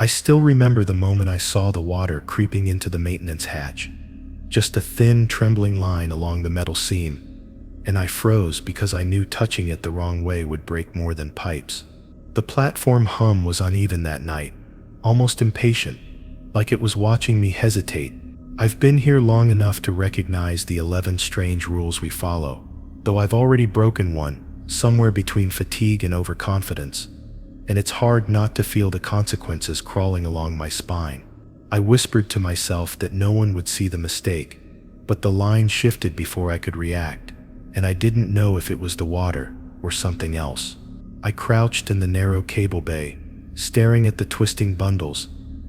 I still remember the moment I saw the water creeping into the maintenance hatch. Just a thin, trembling line along the metal seam, and I froze because I knew touching it the wrong way would break more than pipes. The platform hum was uneven that night, almost impatient, like it was watching me hesitate. I've been here long enough to recognize the 11 strange rules we follow, though I've already broken one, somewhere between fatigue and overconfidence, and it's hard not to feel the consequences crawling along my spine. I whispered to myself that no one would see the mistake, but the line shifted before I could react, and I didn't know if it was the water or something else. I crouched in the narrow cable bay, staring at the twisting bundles,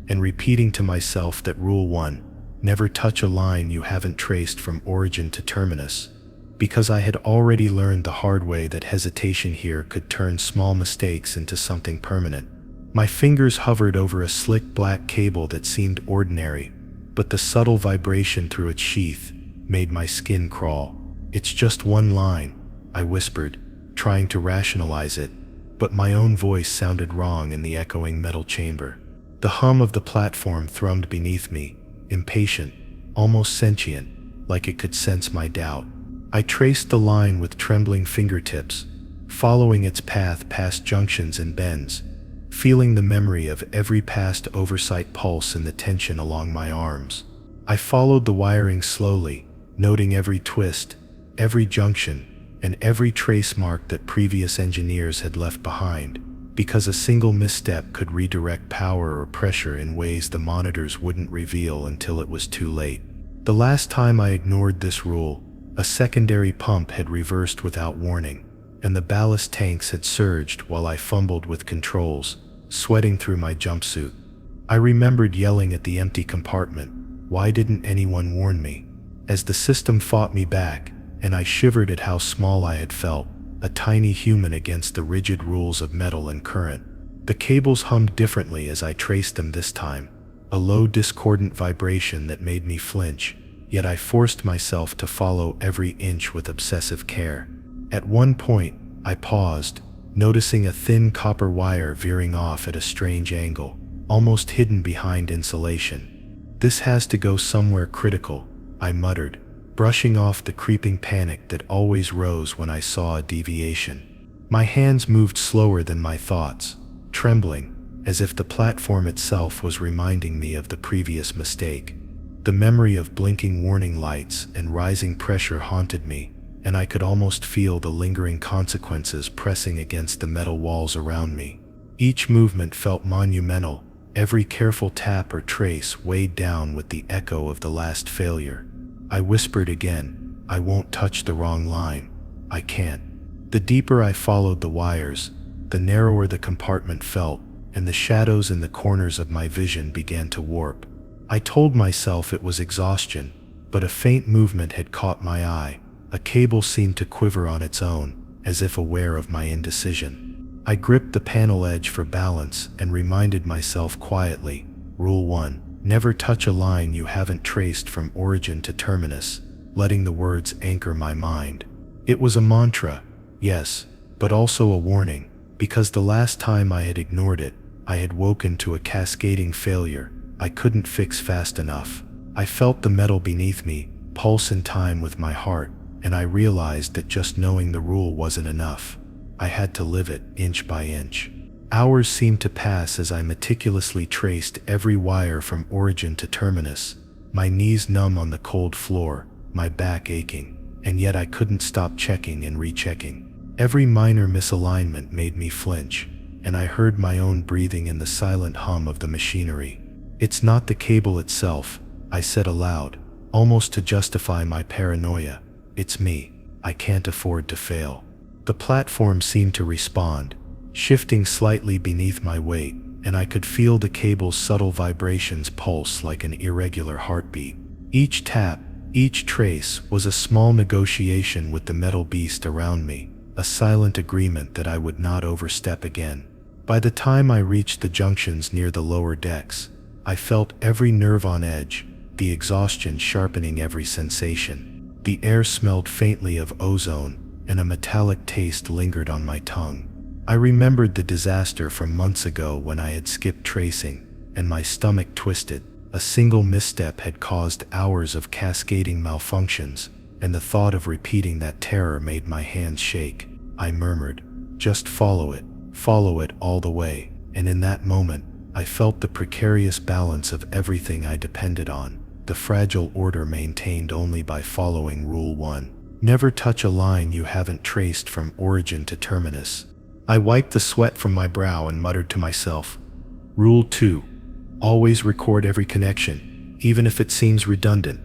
and repeating to myself that Rule 1, never touch a line you haven't traced from origin to terminus, because I had already learned the hard way that hesitation here could turn small mistakes into something permanent. My fingers hovered over a slick black cable that seemed ordinary, but the subtle vibration through its sheath made my skin crawl. "It's just one line," I whispered, trying to rationalize it, but my own voice sounded wrong in the echoing metal chamber. The hum of the platform thrummed beneath me, impatient, almost sentient, like it could sense my doubt. I traced the line with trembling fingertips, following its path past junctions and bends, feeling the memory of every past oversight pulse in the tension along my arms. I followed the wiring slowly, noting every twist, every junction, and every trace mark that previous engineers had left behind, because a single misstep could redirect power or pressure in ways the monitors wouldn't reveal until it was too late. The last time I ignored this rule, a secondary pump had reversed without warning, and the ballast tanks had surged while I fumbled with controls, sweating through my jumpsuit. I remembered yelling at the empty compartment, "Why didn't anyone warn me?" as the system fought me back, and I shivered at how small I had felt, a tiny human against the rigid rules of metal and current. The cables hummed differently as I traced them this time, a low discordant vibration that made me flinch, yet I forced myself to follow every inch with obsessive care. At one point, I paused, noticing a thin copper wire veering off at a strange angle, almost hidden behind insulation. "This has to go somewhere critical," I muttered, brushing off the creeping panic that always rose when I saw a deviation. My hands moved slower than my thoughts, trembling, as if the platform itself was reminding me of the previous mistake. The memory of blinking warning lights and rising pressure haunted me, and I could almost feel the lingering consequences pressing against the metal walls around me. Each movement felt monumental, every careful tap or trace weighed down with the echo of the last failure. I whispered again, "I won't touch the wrong line. I can't." The deeper I followed the wires, the narrower the compartment felt, and the shadows in the corners of my vision began to warp. I told myself it was exhaustion, but a faint movement had caught my eye. A cable seemed to quiver on its own, as if aware of my indecision. I gripped the panel edge for balance and reminded myself quietly, "Rule 1, never touch a line you haven't traced from origin to terminus," letting the words anchor my mind. It was a mantra, yes, but also a warning, because the last time I had ignored it, I had woken to a cascading failure I couldn't fix fast enough. I felt the metal beneath me, pulse in time with my heart, and I realized that just knowing the rule wasn't enough. I had to live it, inch by inch. Hours seemed to pass as I meticulously traced every wire from origin to terminus, my knees numb on the cold floor, my back aching, and yet I couldn't stop checking and rechecking. Every minor misalignment made me flinch, and I heard my own breathing in the silent hum of the machinery. "It's not the cable itself," I said aloud, almost to justify my paranoia. "It's me. I can't afford to fail." The platform seemed to respond, shifting slightly beneath my weight, and I could feel the cable's subtle vibrations pulse like an irregular heartbeat. Each tap, each trace was a small negotiation with the metal beast around me, a silent agreement that I would not overstep again. By the time I reached the junctions near the lower decks, I felt every nerve on edge, the exhaustion sharpening every sensation. The air smelled faintly of ozone, and a metallic taste lingered on my tongue. I remembered the disaster from months ago when I had skipped tracing, and my stomach twisted. A single misstep had caused hours of cascading malfunctions, and the thought of repeating that terror made my hands shake. I murmured, "Just follow it all the way." And in that moment, I felt the precarious balance of everything I depended on, the fragile order maintained only by following Rule 1. Never touch a line you haven't traced from origin to terminus. I wiped the sweat from my brow and muttered to myself, Rule 2. Always record every connection, even if it seems redundant,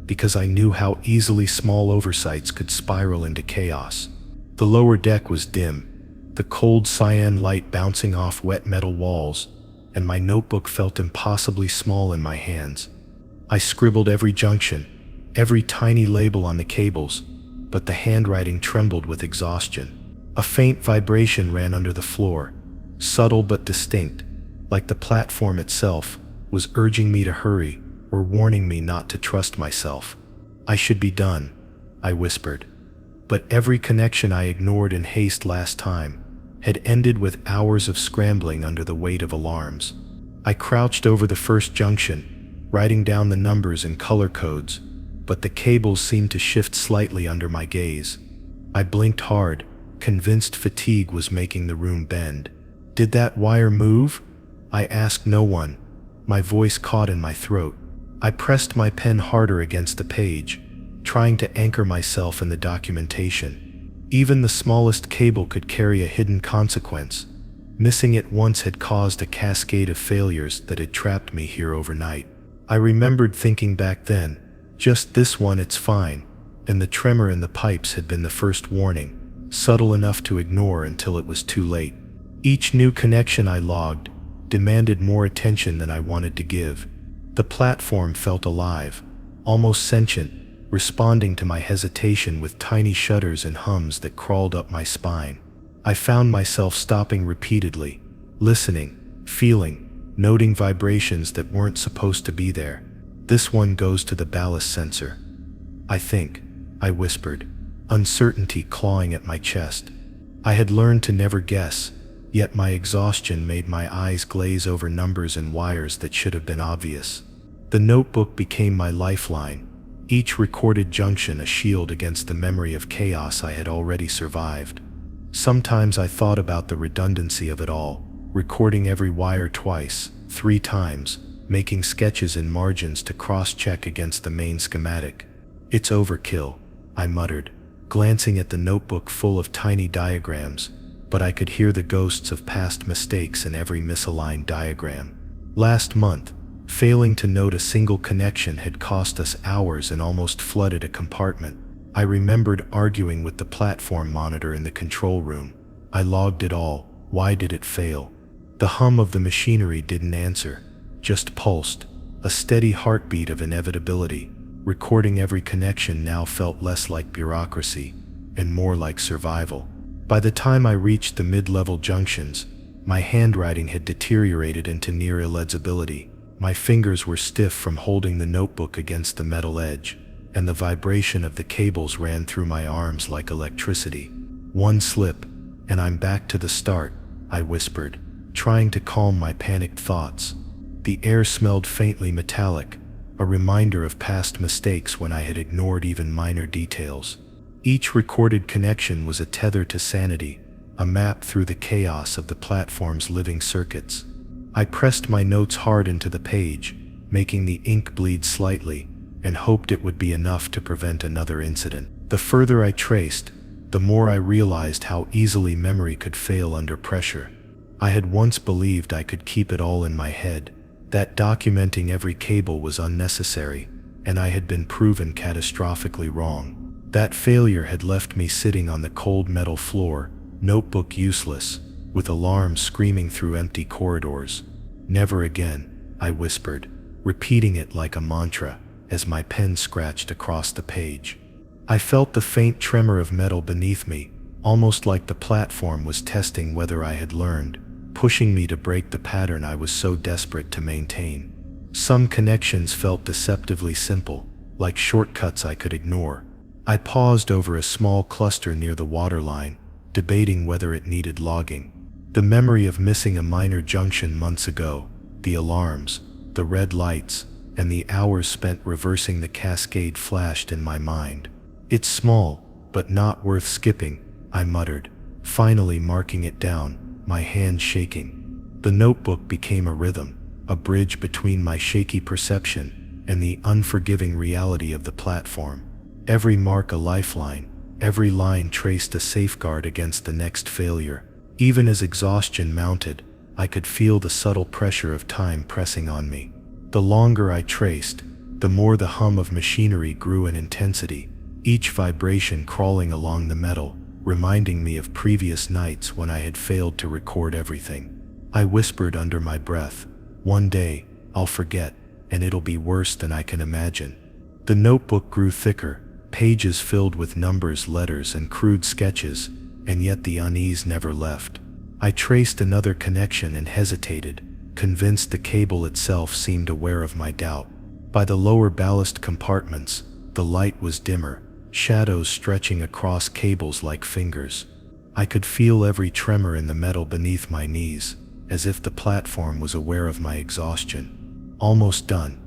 because I knew how easily small oversights could spiral into chaos. The lower deck was dim, the cold cyan light bouncing off wet metal walls, and my notebook felt impossibly small in my hands. I scribbled every junction, every tiny label on the cables, but the handwriting trembled with exhaustion. A faint vibration ran under the floor, subtle but distinct, like the platform itself was urging me to hurry or warning me not to trust myself. I should be done, I whispered. But every connection I ignored in haste last time had ended with hours of scrambling under the weight of alarms. I crouched over the first junction, writing down the numbers and color codes, but the cables seemed to shift slightly under my gaze. I blinked hard, convinced fatigue was making the room bend. Did that wire move? I asked no one, my voice caught in my throat. I pressed my pen harder against the page, trying to anchor myself in the documentation. Even the smallest cable could carry a hidden consequence. Missing it once had caused a cascade of failures that had trapped me here overnight. I remembered thinking back then, just this one, it's fine, and the tremor in the pipes had been the first warning, subtle enough to ignore until it was too late. Each new connection I logged demanded more attention than I wanted to give. The platform felt alive, almost sentient, responding to my hesitation with tiny shudders and hums that crawled up my spine. I found myself stopping repeatedly, listening, feeling, noting vibrations that weren't supposed to be there. This one goes to the ballast sensor. I think, I whispered, uncertainty clawing at my chest. I had learned to never guess, yet my exhaustion made my eyes glaze over numbers and wires that should have been obvious. The notebook became my lifeline, each recorded junction a shield against the memory of chaos I had already survived. Sometimes I thought about the redundancy of it all, recording every wire twice, 3 times, making sketches in margins to cross-check against the main schematic. It's overkill, I muttered, glancing at the notebook full of tiny diagrams, but I could hear the ghosts of past mistakes in every misaligned diagram. Last month, failing to note a single connection had cost us hours and almost flooded a compartment. I remembered arguing with the platform monitor in the control room. I logged it all. Why did it fail? The hum of the machinery didn't answer, just pulsed, a steady heartbeat of inevitability. Recording every connection now felt less like bureaucracy and more like survival. By the time I reached the mid-level junctions, my handwriting had deteriorated into near illegibility. My fingers were stiff from holding the notebook against the metal edge, and the vibration of the cables ran through my arms like electricity. One slip, and I'm back to the start, I whispered, trying to calm my panicked thoughts. The air smelled faintly metallic, a reminder of past mistakes when I had ignored even minor details. Each recorded connection was a tether to sanity, a map through the chaos of the platform's living circuits. I pressed my notes hard into the page, making the ink bleed slightly, and hoped it would be enough to prevent another incident. The further I traced, the more I realized how easily memory could fail under pressure. I had once believed I could keep it all in my head, that documenting every cable was unnecessary, and I had been proven catastrophically wrong. That failure had left me sitting on the cold metal floor, notebook useless, with alarms screaming through empty corridors. Never again, I whispered, repeating it like a mantra as my pen scratched across the page. I felt the faint tremor of metal beneath me, almost like the platform was testing whether I had learned, pushing me to break the pattern I was so desperate to maintain. Some connections felt deceptively simple, like shortcuts I could ignore. I paused over a small cluster near the waterline, debating whether it needed logging. The memory of missing a minor junction months ago, the alarms, the red lights, and the hours spent reversing the cascade flashed in my mind. "It's small, but not worth skipping," I muttered, finally marking it down, my hand shaking. The notebook became a rhythm, a bridge between my shaky perception and the unforgiving reality of the platform. Every mark a lifeline, every line traced a safeguard against the next failure. Even as exhaustion mounted, I could feel the subtle pressure of time pressing on me. The longer I traced, the more the hum of machinery grew in intensity, each vibration crawling along the metal, reminding me of previous nights when I had failed to record everything. I whispered under my breath, "One day, I'll forget, and it'll be worse than I can imagine." The notebook grew thicker, pages filled with numbers, letters, and crude sketches, and yet the unease never left. I traced another connection and hesitated, convinced the cable itself seemed aware of my doubt. By the lower ballast compartments, the light was dimmer, shadows stretching across cables like fingers. I could feel every tremor in the metal beneath my knees, as if the platform was aware of my exhaustion. "Almost done,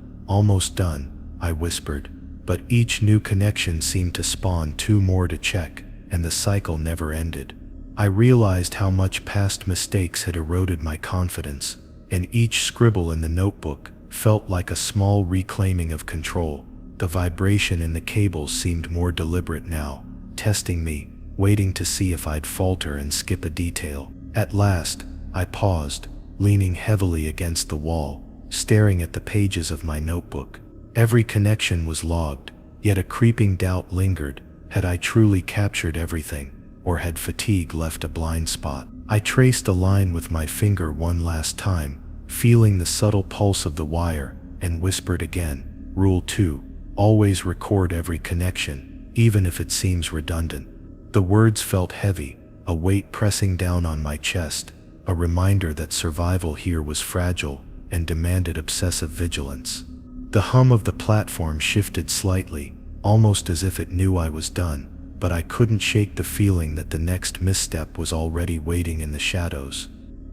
I whispered, but each new connection seemed to spawn two more to check, and the cycle never ended. I realized how much past mistakes had eroded my confidence, and each scribble in the notebook felt like a small reclaiming of control. The vibration in the cables seemed more deliberate now, testing me, waiting to see if I'd falter and skip a detail. At last, I paused, leaning heavily against the wall, staring at the pages of my notebook. Every connection was logged, yet a creeping doubt lingered. Had I truly captured everything, or had fatigue left a blind spot? I traced a line with my finger one last time, feeling the subtle pulse of the wire, and whispered again, "Rule 2, always record every connection, even if it seems redundant." The words felt heavy, a weight pressing down on my chest, a reminder that survival here was fragile and demanded obsessive vigilance. The hum of the platform shifted slightly, almost as if it knew I was done, but I couldn't shake the feeling that the next misstep was already waiting in the shadows.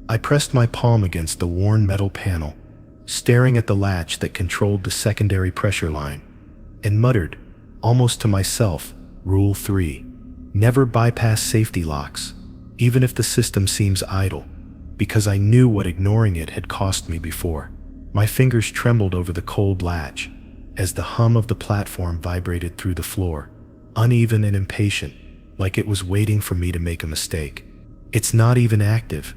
I pressed my palm against the worn metal panel, staring at the latch that controlled the secondary pressure line, and muttered, almost to myself, "Rule 3. Never bypass safety locks, even if the system seems idle," because I knew what ignoring it had cost me before. My fingers trembled over the cold latch, as the hum of the platform vibrated through the floor, uneven and impatient, like it was waiting for me to make a mistake. "It's not even active,"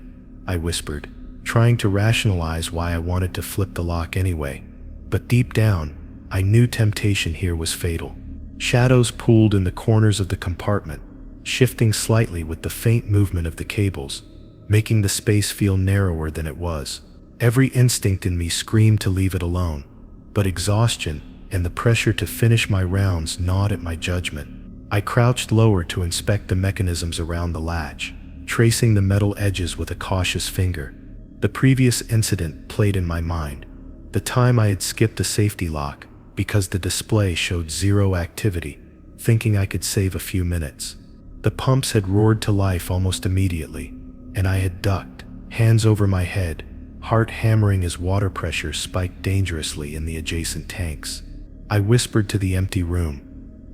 I whispered, trying to rationalize why I wanted to flip the lock anyway. But deep down, I knew temptation here was fatal. Shadows pooled in the corners of the compartment, shifting slightly with the faint movement of the cables, making the space feel narrower than it was. Every instinct in me screamed to leave it alone, but exhaustion and the pressure to finish my rounds gnawed at my judgment. I crouched lower to inspect the mechanisms around the latch, tracing the metal edges with a cautious finger. The previous incident played in my mind, the time I had skipped a safety lock because the display showed zero activity, thinking I could save a few minutes. The pumps had roared to life almost immediately, and I had ducked, hands over my head, heart hammering as water pressure spiked dangerously in the adjacent tanks. I whispered to the empty room,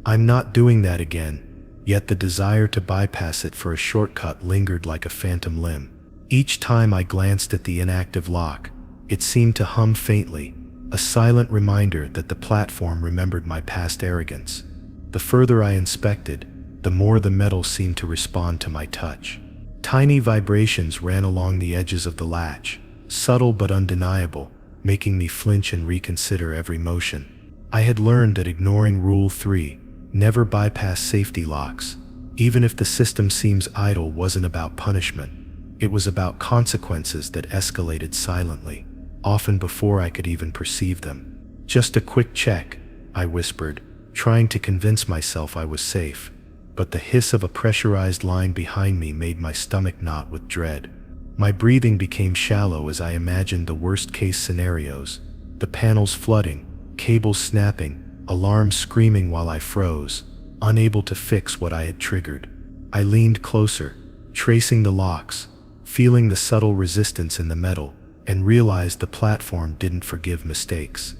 "I'm not doing that again," yet the desire to bypass it for a shortcut lingered like a phantom limb. Each time I glanced at the inactive lock, it seemed to hum faintly, a silent reminder that the platform remembered my past arrogance. The further I inspected, the more the metal seemed to respond to my touch. Tiny vibrations ran along the edges of the latch, subtle but undeniable, making me flinch and reconsider every motion. I had learned that ignoring Rule 3, never bypass safety locks, even if the system seems idle, wasn't about punishment. It was about consequences that escalated silently, often before I could even perceive them. "Just a quick check," I whispered, trying to convince myself I was safe, but the hiss of a pressurized line behind me made my stomach knot with dread. My breathing became shallow as I imagined the worst-case scenarios, the panels flooding, cables snapping, alarms screaming while I froze, unable to fix what I had triggered. I leaned closer, tracing the locks, feeling the subtle resistance in the metal, and realized the platform didn't forgive mistakes.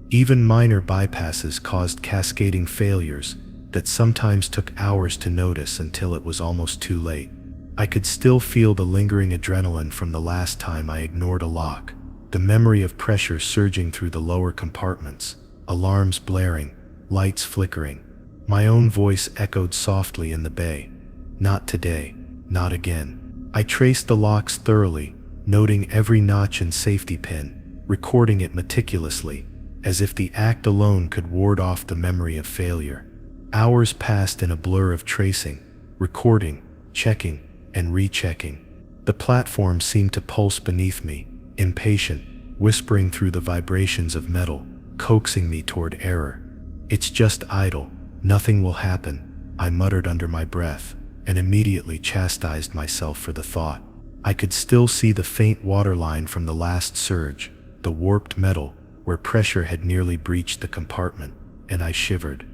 Even minor bypasses caused cascading failures that sometimes took hours to notice until it was almost too late. I could still feel the lingering adrenaline from the last time I ignored a lock, the memory of pressure surging through the lower compartments, alarms blaring, lights flickering. My own voice echoed softly in the bay. Not today, not again. I traced the locks thoroughly, noting every notch and safety pin, recording it meticulously, as if the act alone could ward off the memory of failure. Hours passed in a blur of tracing, recording, checking, and rechecking. The platform seemed to pulse beneath me, impatient, whispering through the vibrations of metal, coaxing me toward error. "It's just idle, nothing will happen," I muttered under my breath, and immediately chastised myself for the thought. I could still see the faint waterline from the last surge, the warped metal, where pressure had nearly breached the compartment, and I shivered.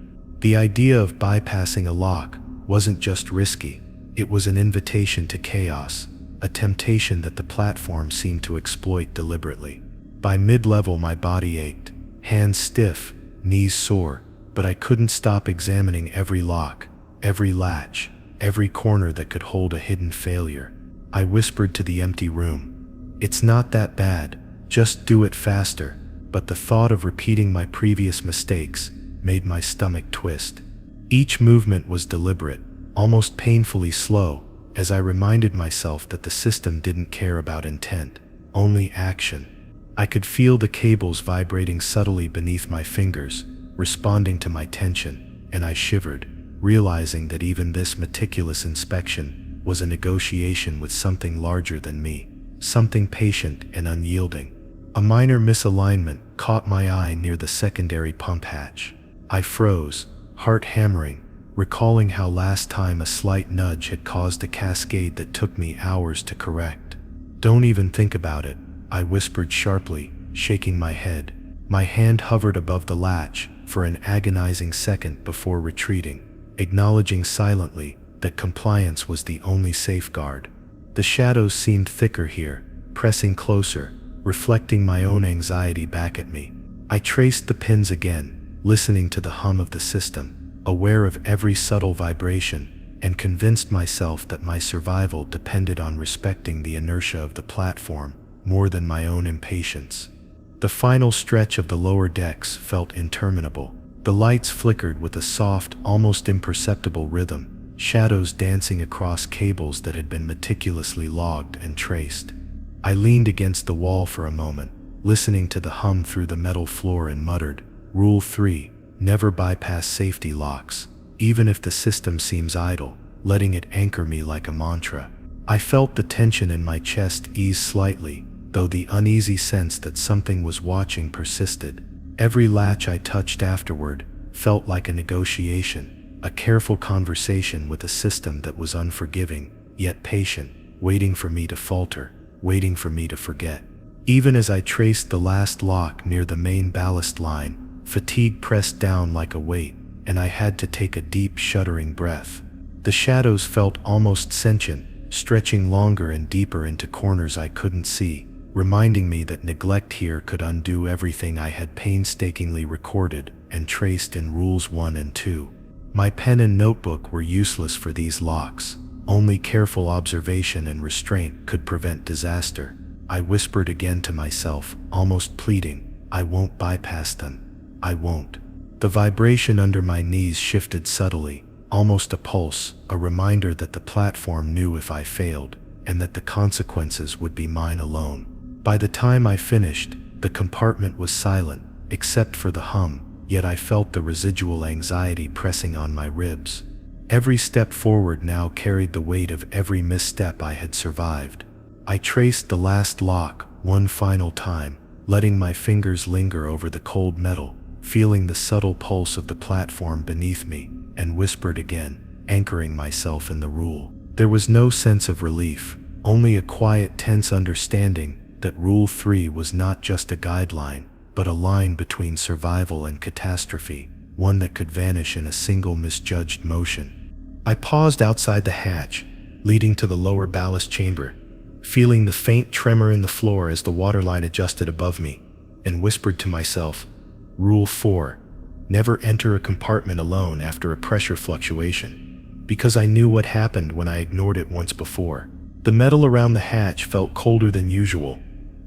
The idea of bypassing a lock wasn't just risky, it was an invitation to chaos, a temptation that the platform seemed to exploit deliberately. By mid-level my body ached, hands stiff, knees sore, but I couldn't stop examining every lock, every latch, every corner that could hold a hidden failure. I whispered to the empty room, "It's not that bad, just do it faster," but the thought of repeating my previous mistakes made my stomach twist. Each movement was deliberate, almost painfully slow, as I reminded myself that the system didn't care about intent, only action. I could feel the cables vibrating subtly beneath my fingers, responding to my tension, and I shivered, realizing that even this meticulous inspection was a negotiation with something larger than me, something patient and unyielding. A minor misalignment caught my eye near the secondary pump hatch. I froze, heart hammering, recalling how last time a slight nudge had caused a cascade that took me hours to correct. "Don't even think about it," I whispered sharply, shaking my head. My hand hovered above the latch for an agonizing second before retreating, acknowledging silently that compliance was the only safeguard. The shadows seemed thicker here, pressing closer, reflecting my own anxiety back at me. I traced the pins again, listening to the hum of the system, aware of every subtle vibration, and convinced myself that my survival depended on respecting the inertia of the platform more than my own impatience. The final stretch of the lower decks felt interminable. The lights flickered with a soft, almost imperceptible rhythm, shadows dancing across cables that had been meticulously logged and traced. I leaned against the wall for a moment, listening to the hum through the metal floor, and muttered, "Rule 3, never bypass safety locks, even if the system seems idle," letting it anchor me like a mantra. I felt the tension in my chest ease slightly, though the uneasy sense that something was watching persisted. Every latch I touched afterward felt like a negotiation, a careful conversation with a system that was unforgiving, yet patient, waiting for me to falter, waiting for me to forget. Even as I traced the last lock near the main ballast line, fatigue pressed down like a weight, and I had to take a deep, shuddering breath. The shadows felt almost sentient, stretching longer and deeper into corners I couldn't see, reminding me that neglect here could undo everything I had painstakingly recorded and traced in Rules 1 and 2. My pen and notebook were useless for these locks. Only careful observation and restraint could prevent disaster. I whispered again to myself, almost pleading, "I won't bypass them. I won't." The vibration under my knees shifted subtly, almost a pulse, a reminder that the platform knew if I failed, and that the consequences would be mine alone. By the time I finished, the compartment was silent, except for the hum, yet I felt the residual anxiety pressing on my ribs. Every step forward now carried the weight of every misstep I had survived. I traced the last lock one final time, letting my fingers linger over the cold metal, feeling the subtle pulse of the platform beneath me, and whispered again, anchoring myself in the rule. There was no sense of relief, only a quiet, tense understanding that Rule 3 was not just a guideline, but a line between survival and catastrophe, one that could vanish in a single misjudged motion. I paused outside the hatch, leading to the lower ballast chamber, feeling the faint tremor in the floor as the waterline adjusted above me, and whispered to myself, Rule 4. Never enter a compartment alone after a pressure fluctuation, because I knew what happened when I ignored it once before. The metal around the hatch felt colder than usual,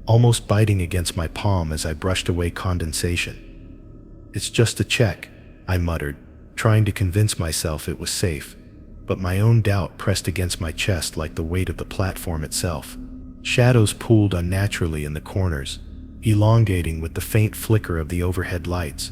almost biting against my palm as I brushed away condensation. It's just a check, I muttered, trying to convince myself it was safe, but my own doubt pressed against my chest like the weight of the platform itself. Shadows pooled unnaturally in the corners, elongating with the faint flicker of the overhead lights,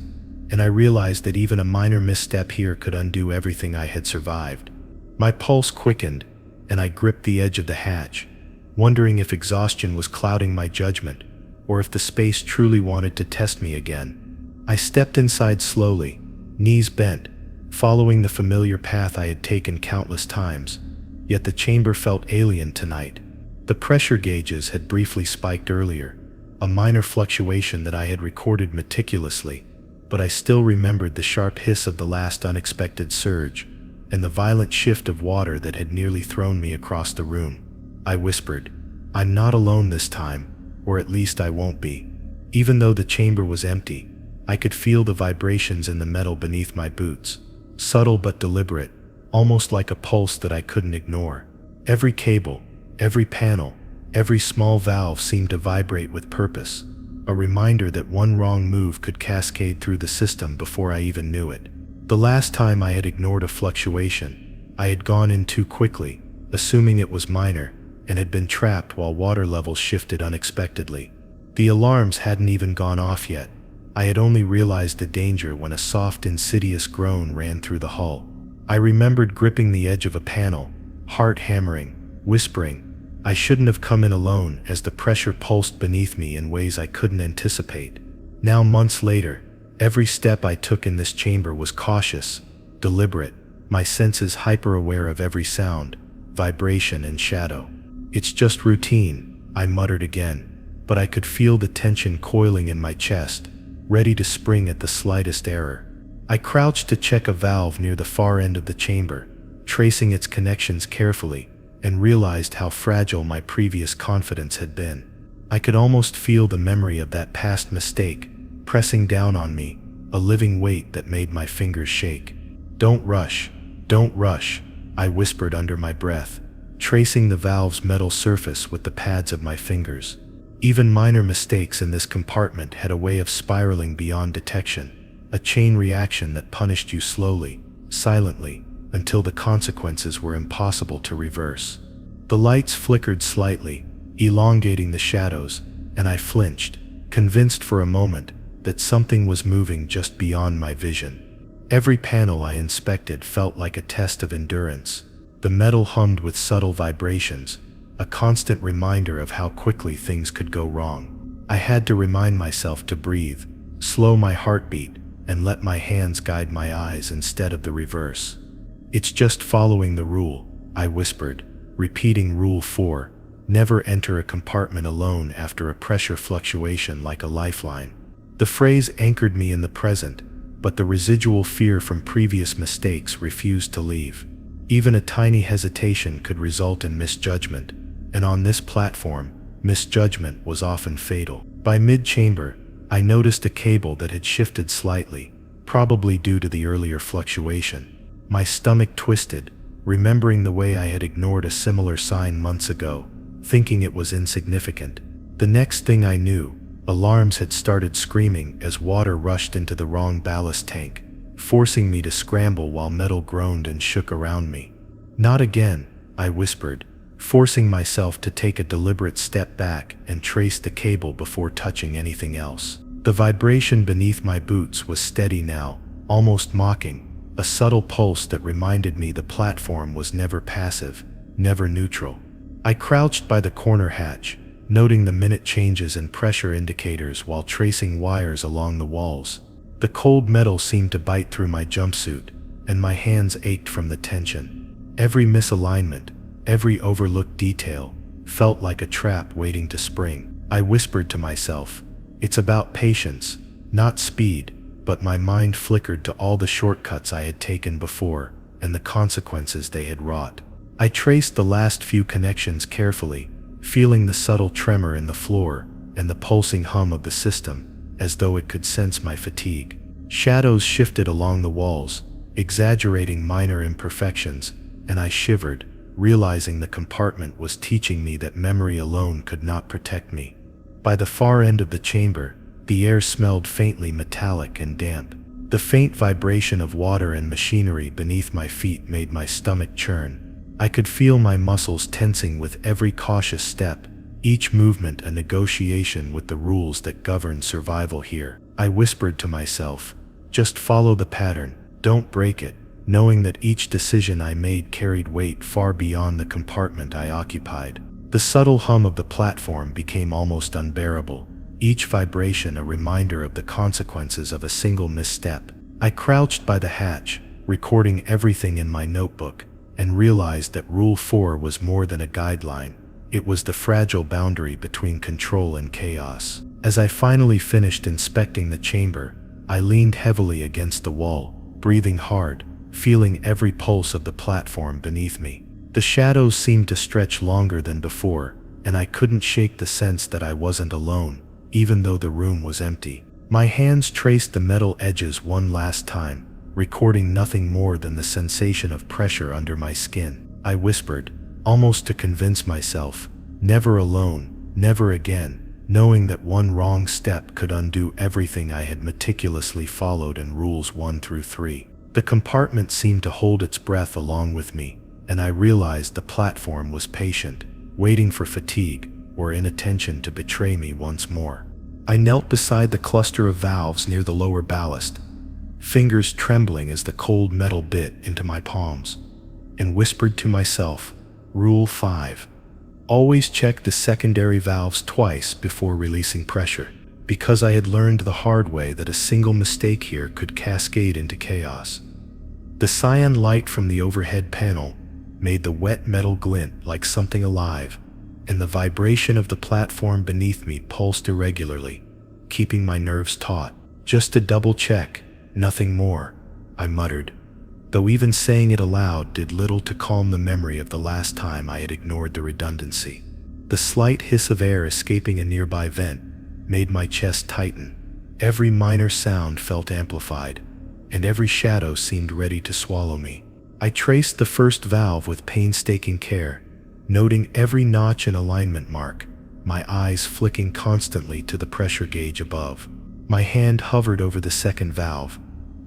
and I realized that even a minor misstep here could undo everything I had survived. My pulse quickened, and I gripped the edge of the hatch, wondering if exhaustion was clouding my judgment, or if the space truly wanted to test me again. I stepped inside slowly, knees bent, following the familiar path I had taken countless times, yet the chamber felt alien tonight. The pressure gauges had briefly spiked earlier, a minor fluctuation that I had recorded meticulously, but I still remembered the sharp hiss of the last unexpected surge, and the violent shift of water that had nearly thrown me across the room. I whispered, I'm not alone this time, or at least I won't be. Even though the chamber was empty, I could feel the vibrations in the metal beneath my boots, subtle but deliberate, almost like a pulse that I couldn't ignore. Every cable, every panel, every small valve seemed to vibrate with purpose, a reminder that one wrong move could cascade through the system before I even knew it. The last time I had ignored a fluctuation, I had gone in too quickly, assuming it was minor, and had been trapped while water levels shifted unexpectedly. The alarms hadn't even gone off yet. I had only realized the danger when a soft, insidious groan ran through the hull. I remembered gripping the edge of a panel, heart hammering, whispering, I shouldn't have come in alone, as the pressure pulsed beneath me in ways I couldn't anticipate. Now, months later, every step I took in this chamber was cautious, deliberate, my senses hyper-aware of every sound, vibration, and shadow. It's just routine, I muttered again, but I could feel the tension coiling in my chest, ready to spring at the slightest error. I crouched to check a valve near the far end of the chamber, tracing its connections carefully, and realized how fragile my previous confidence had been. I could almost feel the memory of that past mistake pressing down on me, a living weight that made my fingers shake. Don't rush, I whispered under my breath, tracing the valve's metal surface with the pads of my fingers. Even minor mistakes in this compartment had a way of spiraling beyond detection, a chain reaction that punished you slowly, silently, until the consequences were impossible to reverse. The lights flickered slightly, elongating the shadows, and I flinched, convinced for a moment that something was moving just beyond my vision. Every panel I inspected felt like a test of endurance. The metal hummed with subtle vibrations, a constant reminder of how quickly things could go wrong. I had to remind myself to breathe, slow my heartbeat, and let my hands guide my eyes instead of the reverse. It's just following the rule, I whispered, repeating Rule 4, never enter a compartment alone after a pressure fluctuation like a lifeline. The phrase anchored me in the present, but the residual fear from previous mistakes refused to leave. Even a tiny hesitation could result in misjudgment, and on this platform, misjudgment was often fatal. By mid-chamber, I noticed a cable that had shifted slightly, probably due to the earlier fluctuation. My stomach twisted, remembering the way I had ignored a similar sign months ago, thinking it was insignificant. The next thing I knew, alarms had started screaming as water rushed into the wrong ballast tank, forcing me to scramble while metal groaned and shook around me. Not again, I whispered, forcing myself to take a deliberate step back and trace the cable before touching anything else. The vibration beneath my boots was steady now, almost mocking, a subtle pulse that reminded me the platform was never passive, never neutral. I crouched by the corner hatch, noting the minute changes in pressure indicators while tracing wires along the walls. The cold metal seemed to bite through my jumpsuit, and my hands ached from the tension. Every misalignment, every overlooked detail, felt like a trap waiting to spring. I whispered to myself, it's about patience, not speed, but my mind flickered to all the shortcuts I had taken before, and the consequences they had wrought. I traced the last few connections carefully, feeling the subtle tremor in the floor and the pulsing hum of the system, as though it could sense my fatigue. Shadows shifted along the walls, exaggerating minor imperfections, and I shivered, realizing the compartment was teaching me that memory alone could not protect me. By the far end of the chamber, the air smelled faintly metallic and damp. The faint vibration of water and machinery beneath my feet made my stomach churn. I could feel my muscles tensing with every cautious step, each movement a negotiation with the rules that govern survival here. I whispered to myself, "Just follow the pattern, don't break it," knowing that each decision I made carried weight far beyond the compartment I occupied. The subtle hum of the platform became almost unbearable, each vibration a reminder of the consequences of a single misstep. I crouched by the hatch, recording everything in my notebook, and realized that Rule 4 was more than a guideline. It was the fragile boundary between control and chaos. As I finally finished inspecting the chamber, I leaned heavily against the wall, breathing hard, feeling every pulse of the platform beneath me. The shadows seemed to stretch longer than before, and I couldn't shake the sense that I wasn't alone, even though the room was empty. My hands traced the metal edges one last time, recording nothing more than the sensation of pressure under my skin. I whispered, almost to convince myself, "Never alone, never again," knowing that one wrong step could undo everything I had meticulously followed in Rules 1 through 3. The compartment seemed to hold its breath along with me, and I realized the platform was patient, waiting for fatigue or inattention to betray me once more. I knelt beside the cluster of valves near the lower ballast, fingers trembling as the cold metal bit into my palms, and whispered to myself, "Rule 5. Always check the secondary valves twice before releasing pressure," because I had learned the hard way that a single mistake here could cascade into chaos. The cyan light from the overhead panel made the wet metal glint like something alive, and the vibration of the platform beneath me pulsed irregularly, keeping my nerves taut. "Just to double check, nothing more," I muttered, though even saying it aloud did little to calm the memory of the last time I had ignored the redundancy. The slight hiss of air escaping a nearby vent made my chest tighten. Every minor sound felt amplified, and every shadow seemed ready to swallow me. I traced the first valve with painstaking care, noting every notch and alignment mark, my eyes flicking constantly to the pressure gauge above. My hand hovered over the second valve,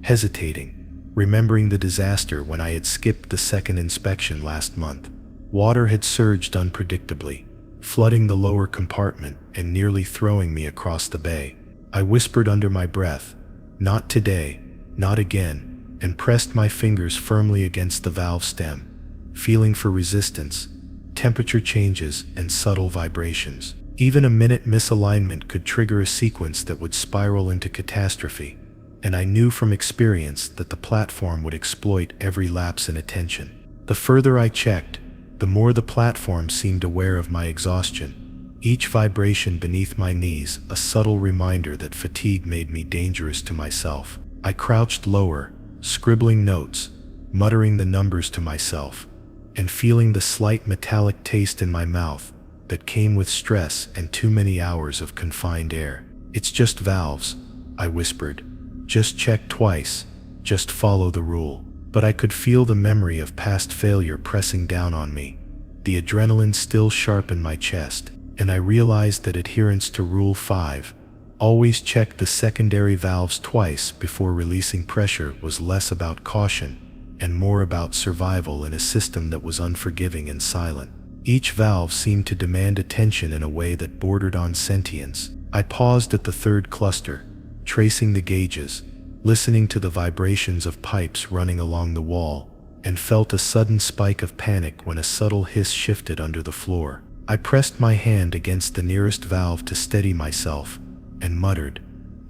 hesitating, remembering the disaster when I had skipped the second inspection last month. Water had surged unpredictably, flooding the lower compartment and nearly throwing me across the bay. I whispered under my breath, "Not today, not again," and pressed my fingers firmly against the valve stem, feeling for resistance, temperature changes, and subtle vibrations. Even a minute misalignment could trigger a sequence that would spiral into catastrophe, and I knew from experience that the platform would exploit every lapse in attention. The further I checked, the more the platform seemed aware of my exhaustion, each vibration beneath my knees a subtle reminder that fatigue made me dangerous to myself. I crouched lower, scribbling notes, muttering the numbers to myself, and feeling the slight metallic taste in my mouth that came with stress and too many hours of confined air. "It's just valves," I whispered. "Just check twice, just follow the rule." But I could feel the memory of past failure pressing down on me, the adrenaline still sharp in my chest, and I realized that adherence to Rule 5, always check the secondary valves twice before releasing pressure, was less about caution and more about survival in a system that was unforgiving and silent. Each valve seemed to demand attention in a way that bordered on sentience. I paused at the third cluster, tracing the gauges, listening to the vibrations of pipes running along the wall, and felt a sudden spike of panic when a subtle hiss shifted under the floor. I pressed my hand against the nearest valve to steady myself, and muttered,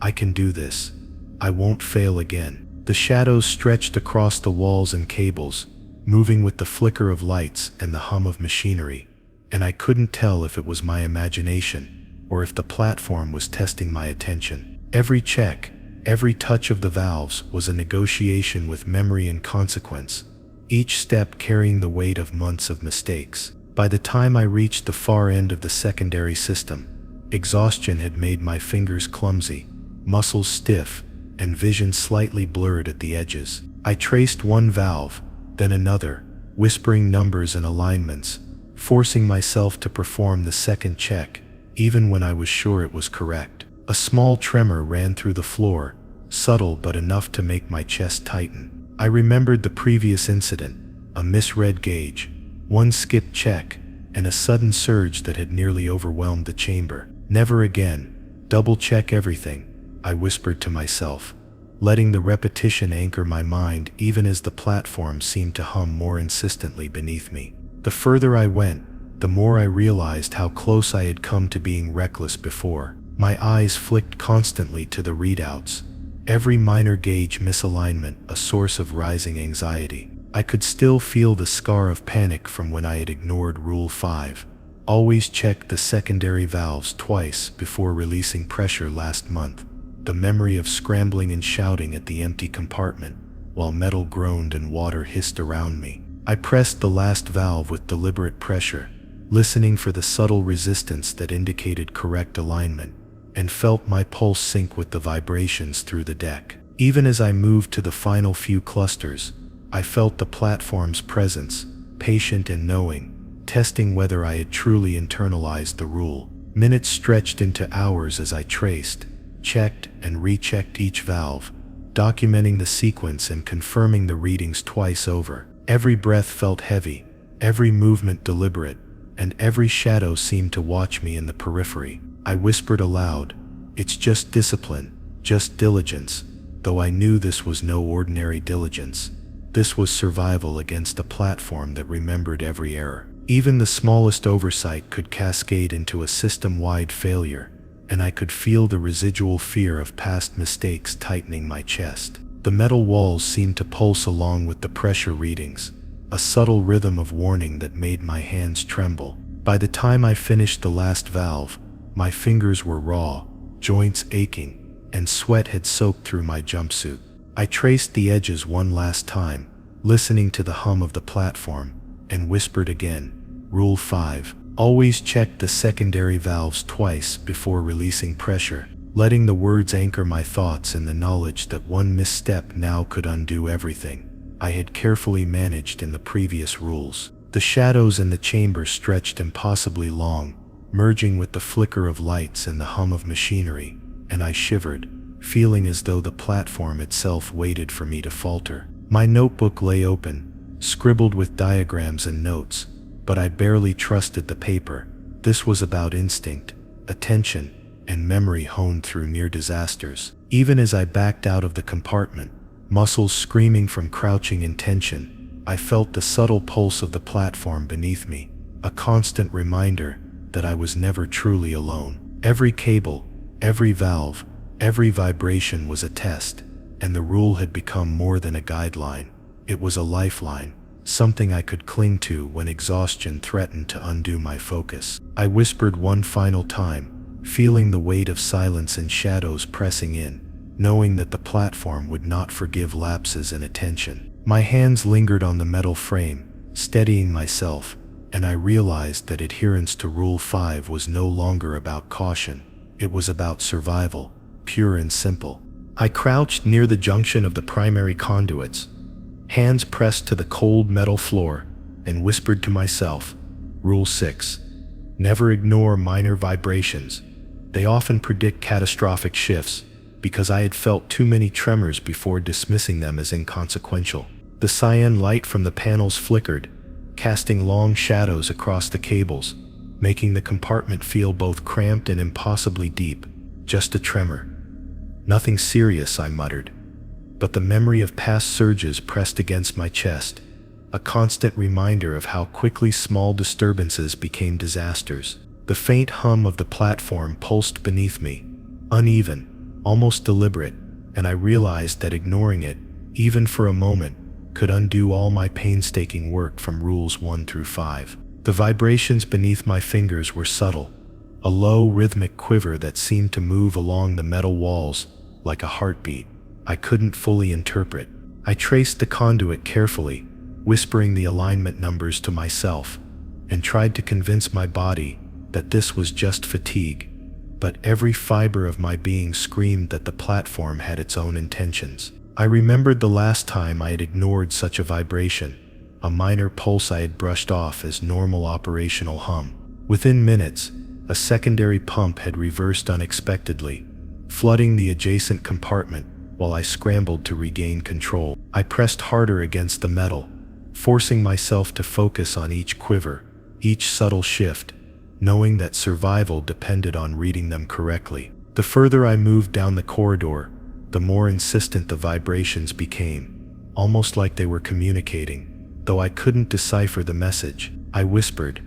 "I can do this. I won't fail again." The shadows stretched across the walls and cables, moving with the flicker of lights and the hum of machinery, and I couldn't tell if it was my imagination or if the platform was testing my attention. Every check, every touch of the valves was a negotiation with memory and consequence, each step carrying the weight of months of mistakes. By the time I reached the far end of the secondary system, exhaustion had made my fingers clumsy, muscles stiff, and vision slightly blurred at the edges. I traced one valve, then another, whispering numbers and alignments, forcing myself to perform the second check, even when I was sure it was correct. A small tremor ran through the floor, subtle but enough to make my chest tighten. I remembered the previous incident, a misread gauge, one skipped check, and a sudden surge that had nearly overwhelmed the chamber. Never again. Double-check everything, I whispered to myself, letting the repetition anchor my mind even as the platform seemed to hum more insistently beneath me. The further I went, the more I realized how close I had come to being reckless before. My eyes flicked constantly to the readouts, every minor gauge misalignment a source of rising anxiety. I could still feel the scar of panic from when I had ignored Rule 5. Always check the secondary valves twice before releasing pressure last month. The memory of scrambling and shouting at the empty compartment, while metal groaned and water hissed around me. I pressed the last valve with deliberate pressure, listening for the subtle resistance that indicated correct alignment, and felt my pulse sync with the vibrations through the deck. Even as I moved to the final few clusters, I felt the platform's presence, patient and knowing, testing whether I had truly internalized the rule. Minutes stretched into hours as I traced, checked, and rechecked each valve, documenting the sequence and confirming the readings twice over. Every breath felt heavy, every movement deliberate, and every shadow seemed to watch me in the periphery. I whispered aloud, "It's just discipline, just diligence," though I knew this was no ordinary diligence. This was survival against a platform that remembered every error. Even the smallest oversight could cascade into a system-wide failure, and I could feel the residual fear of past mistakes tightening my chest. The metal walls seemed to pulse along with the pressure readings, a subtle rhythm of warning that made my hands tremble. By the time I finished the last valve, my fingers were raw, joints aching, and sweat had soaked through my jumpsuit. I traced the edges one last time, listening to the hum of the platform, and whispered again, "Rule 5. Always check the secondary valves twice before releasing pressure," letting the words anchor my thoughts in the knowledge that one misstep now could undo everything I had carefully managed in the previous rules. The shadows in the chamber stretched impossibly long, merging with the flicker of lights and the hum of machinery, and I shivered, feeling as though the platform itself waited for me to falter. My notebook lay open, scribbled with diagrams and notes, but I barely trusted the paper. This was about instinct, attention, and memory honed through near disasters. Even as I backed out of the compartment, muscles screaming from crouching in tension, I felt the subtle pulse of the platform beneath me, a constant reminder that I was never truly alone. Every cable, every valve, every vibration was a test, and the rule had become more than a guideline. It was a lifeline, something I could cling to when exhaustion threatened to undo my focus. I whispered one final time, feeling the weight of silence and shadows pressing in, knowing that the platform would not forgive lapses in attention. My hands lingered on the metal frame, steadying myself, and I realized that adherence to Rule 5 was no longer about caution. It was about survival, pure and simple. I crouched near the junction of the primary conduits, hands pressed to the cold metal floor, and whispered to myself, "Rule 6. Never ignore minor vibrations. They often predict catastrophic shifts," because I had felt too many tremors before dismissing them as inconsequential. The cyan light from the panels flickered, casting long shadows across the cables, making the compartment feel both cramped and impossibly deep. "Just a tremor. Nothing serious," I muttered. But the memory of past surges pressed against my chest, a constant reminder of how quickly small disturbances became disasters. The faint hum of the platform pulsed beneath me, uneven, almost deliberate, and I realized that ignoring it, even for a moment, could undo all my painstaking work from Rules 1 through 5. The vibrations beneath my fingers were subtle, a low rhythmic quiver that seemed to move along the metal walls like a heartbeat I couldn't fully interpret. I traced the conduit carefully, whispering the alignment numbers to myself, and tried to convince my body that this was just fatigue, but every fiber of my being screamed that the platform had its own intentions. I remembered the last time I had ignored such a vibration, a minor pulse I had brushed off as normal operational hum. Within minutes, a secondary pump had reversed unexpectedly, flooding the adjacent compartment while I scrambled to regain control. I pressed harder against the metal, forcing myself to focus on each quiver, each subtle shift, knowing that survival depended on reading them correctly. The further I moved down the corridor, the more insistent the vibrations became, almost like they were communicating, though I couldn't decipher the message. I whispered,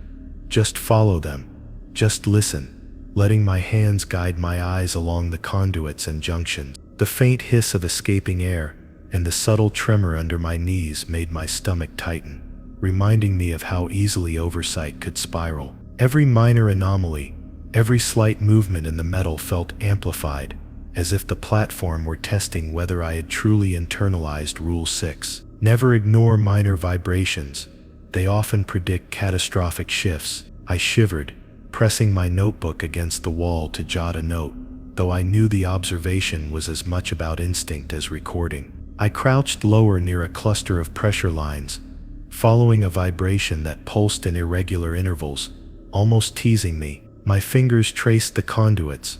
"Just follow them. Just listen," letting my hands guide my eyes along the conduits and junctions. The faint hiss of escaping air and the subtle tremor under my knees made my stomach tighten, reminding me of how easily oversight could spiral. Every minor anomaly, every slight movement in the metal felt amplified, as if the platform were testing whether I had truly internalized Rule 6. Never ignore minor vibrations. They often predict catastrophic shifts. I shivered, pressing my notebook against the wall to jot a note, though I knew the observation was as much about instinct as recording. I crouched lower near a cluster of pressure lines, following a vibration that pulsed in irregular intervals, almost teasing me. My fingers traced the conduits,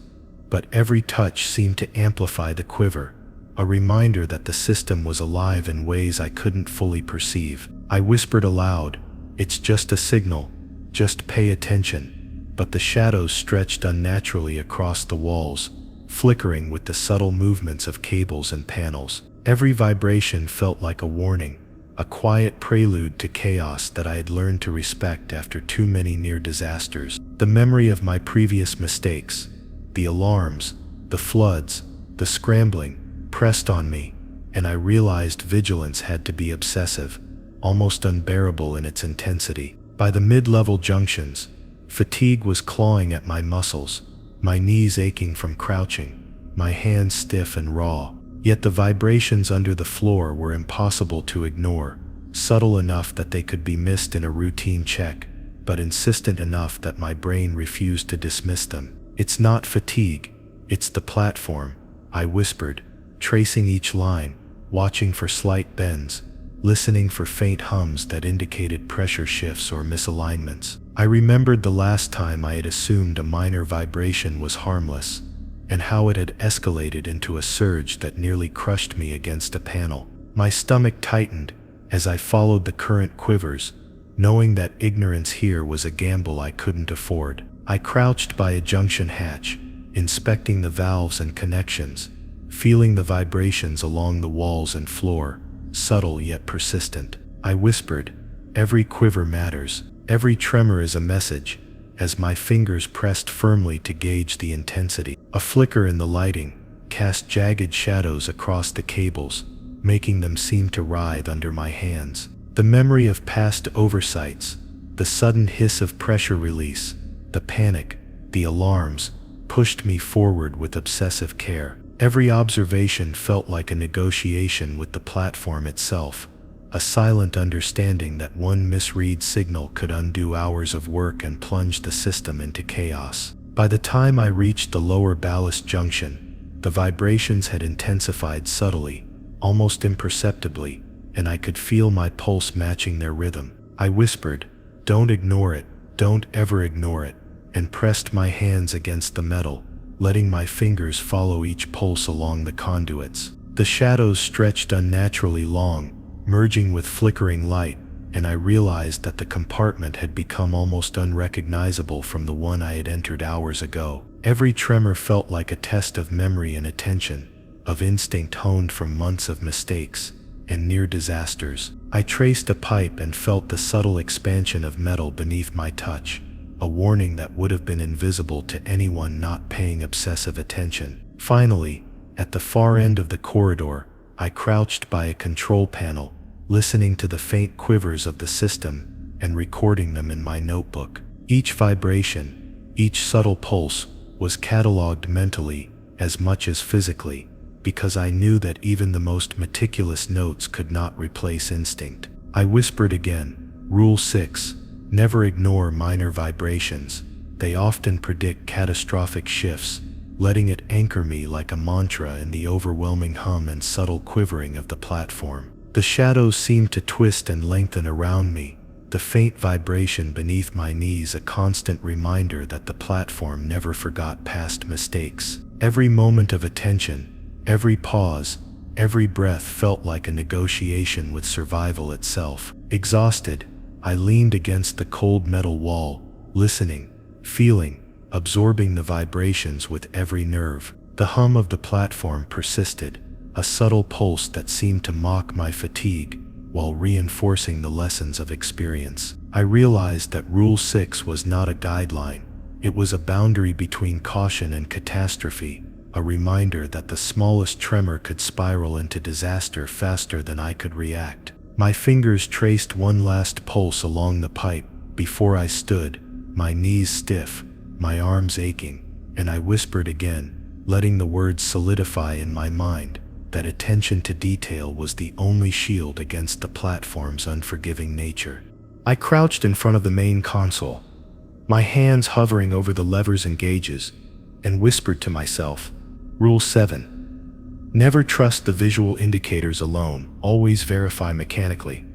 but every touch seemed to amplify the quiver, a reminder that the system was alive in ways I couldn't fully perceive. I whispered aloud, "It's just a signal, just pay attention." But the shadows stretched unnaturally across the walls, flickering with the subtle movements of cables and panels. Every vibration felt like a warning, a quiet prelude to chaos that I had learned to respect after too many near disasters. The memory of my previous mistakes, the alarms, the floods, the scrambling, pressed on me, and I realized vigilance had to be obsessive, almost unbearable in its intensity. By the mid-level junctions, fatigue was clawing at my muscles, my knees aching from crouching, my hands stiff and raw. Yet the vibrations under the floor were impossible to ignore, subtle enough that they could be missed in a routine check, but insistent enough that my brain refused to dismiss them. "It's not fatigue, it's the platform," I whispered, tracing each line, watching for slight bends, listening for faint hums that indicated pressure shifts or misalignments. I remembered the last time I had assumed a minor vibration was harmless, and how it had escalated into a surge that nearly crushed me against a panel. My stomach tightened as I followed the current quivers, knowing that ignorance here was a gamble I couldn't afford. I crouched by a junction hatch, inspecting the valves and connections, feeling the vibrations along the walls and floor, subtle yet persistent. I whispered, "Every quiver matters, every tremor is a message," as my fingers pressed firmly to gauge the intensity. A flicker in the lighting cast jagged shadows across the cables, making them seem to writhe under my hands. The memory of past oversights, the sudden hiss of pressure release, the panic, the alarms, pushed me forward with obsessive care. Every observation felt like a negotiation with the platform itself, a silent understanding that one misread signal could undo hours of work and plunge the system into chaos. By the time I reached the lower ballast junction, the vibrations had intensified subtly, almost imperceptibly, and I could feel my pulse matching their rhythm. I whispered, "Don't ignore it, don't ever ignore it," and pressed my hands against the metal, letting my fingers follow each pulse along the conduits. The shadows stretched unnaturally long, merging with flickering light, and I realized that the compartment had become almost unrecognizable from the one I had entered hours ago. Every tremor felt like a test of memory and attention, of instinct honed from months of mistakes and near disasters. I traced a pipe and felt the subtle expansion of metal beneath my touch, a warning that would have been invisible to anyone not paying obsessive attention. Finally, at the far end of the corridor, I crouched by a control panel, listening to the faint quivers of the system and recording them in my notebook. Each vibration, each subtle pulse, was cataloged mentally as much as physically, because I knew that even the most meticulous notes could not replace instinct. I whispered again, "Rule 6, never ignore minor vibrations. They often predict catastrophic shifts, letting it anchor me like a mantra in the overwhelming hum and subtle quivering of the platform. The shadows seemed to twist and lengthen around me, the faint vibration beneath my knees a constant reminder that the platform never forgot past mistakes. Every moment of attention, every pause, every breath felt like a negotiation with survival itself. Exhausted, I leaned against the cold metal wall, listening, feeling, absorbing the vibrations with every nerve. The hum of the platform persisted, a subtle pulse that seemed to mock my fatigue while reinforcing the lessons of experience. I realized that Rule 6 was not a guideline. It was a boundary between caution and catastrophe, a reminder that the smallest tremor could spiral into disaster faster than I could react. My fingers traced one last pulse along the pipe before I stood, my knees stiff, my arms aching, and I whispered again, letting the words solidify in my mind that attention to detail was the only shield against the platform's unforgiving nature. I crouched in front of the main console, my hands hovering over the levers and gauges, and whispered to myself, Rule 7. Never trust the visual indicators alone, always verify mechanically,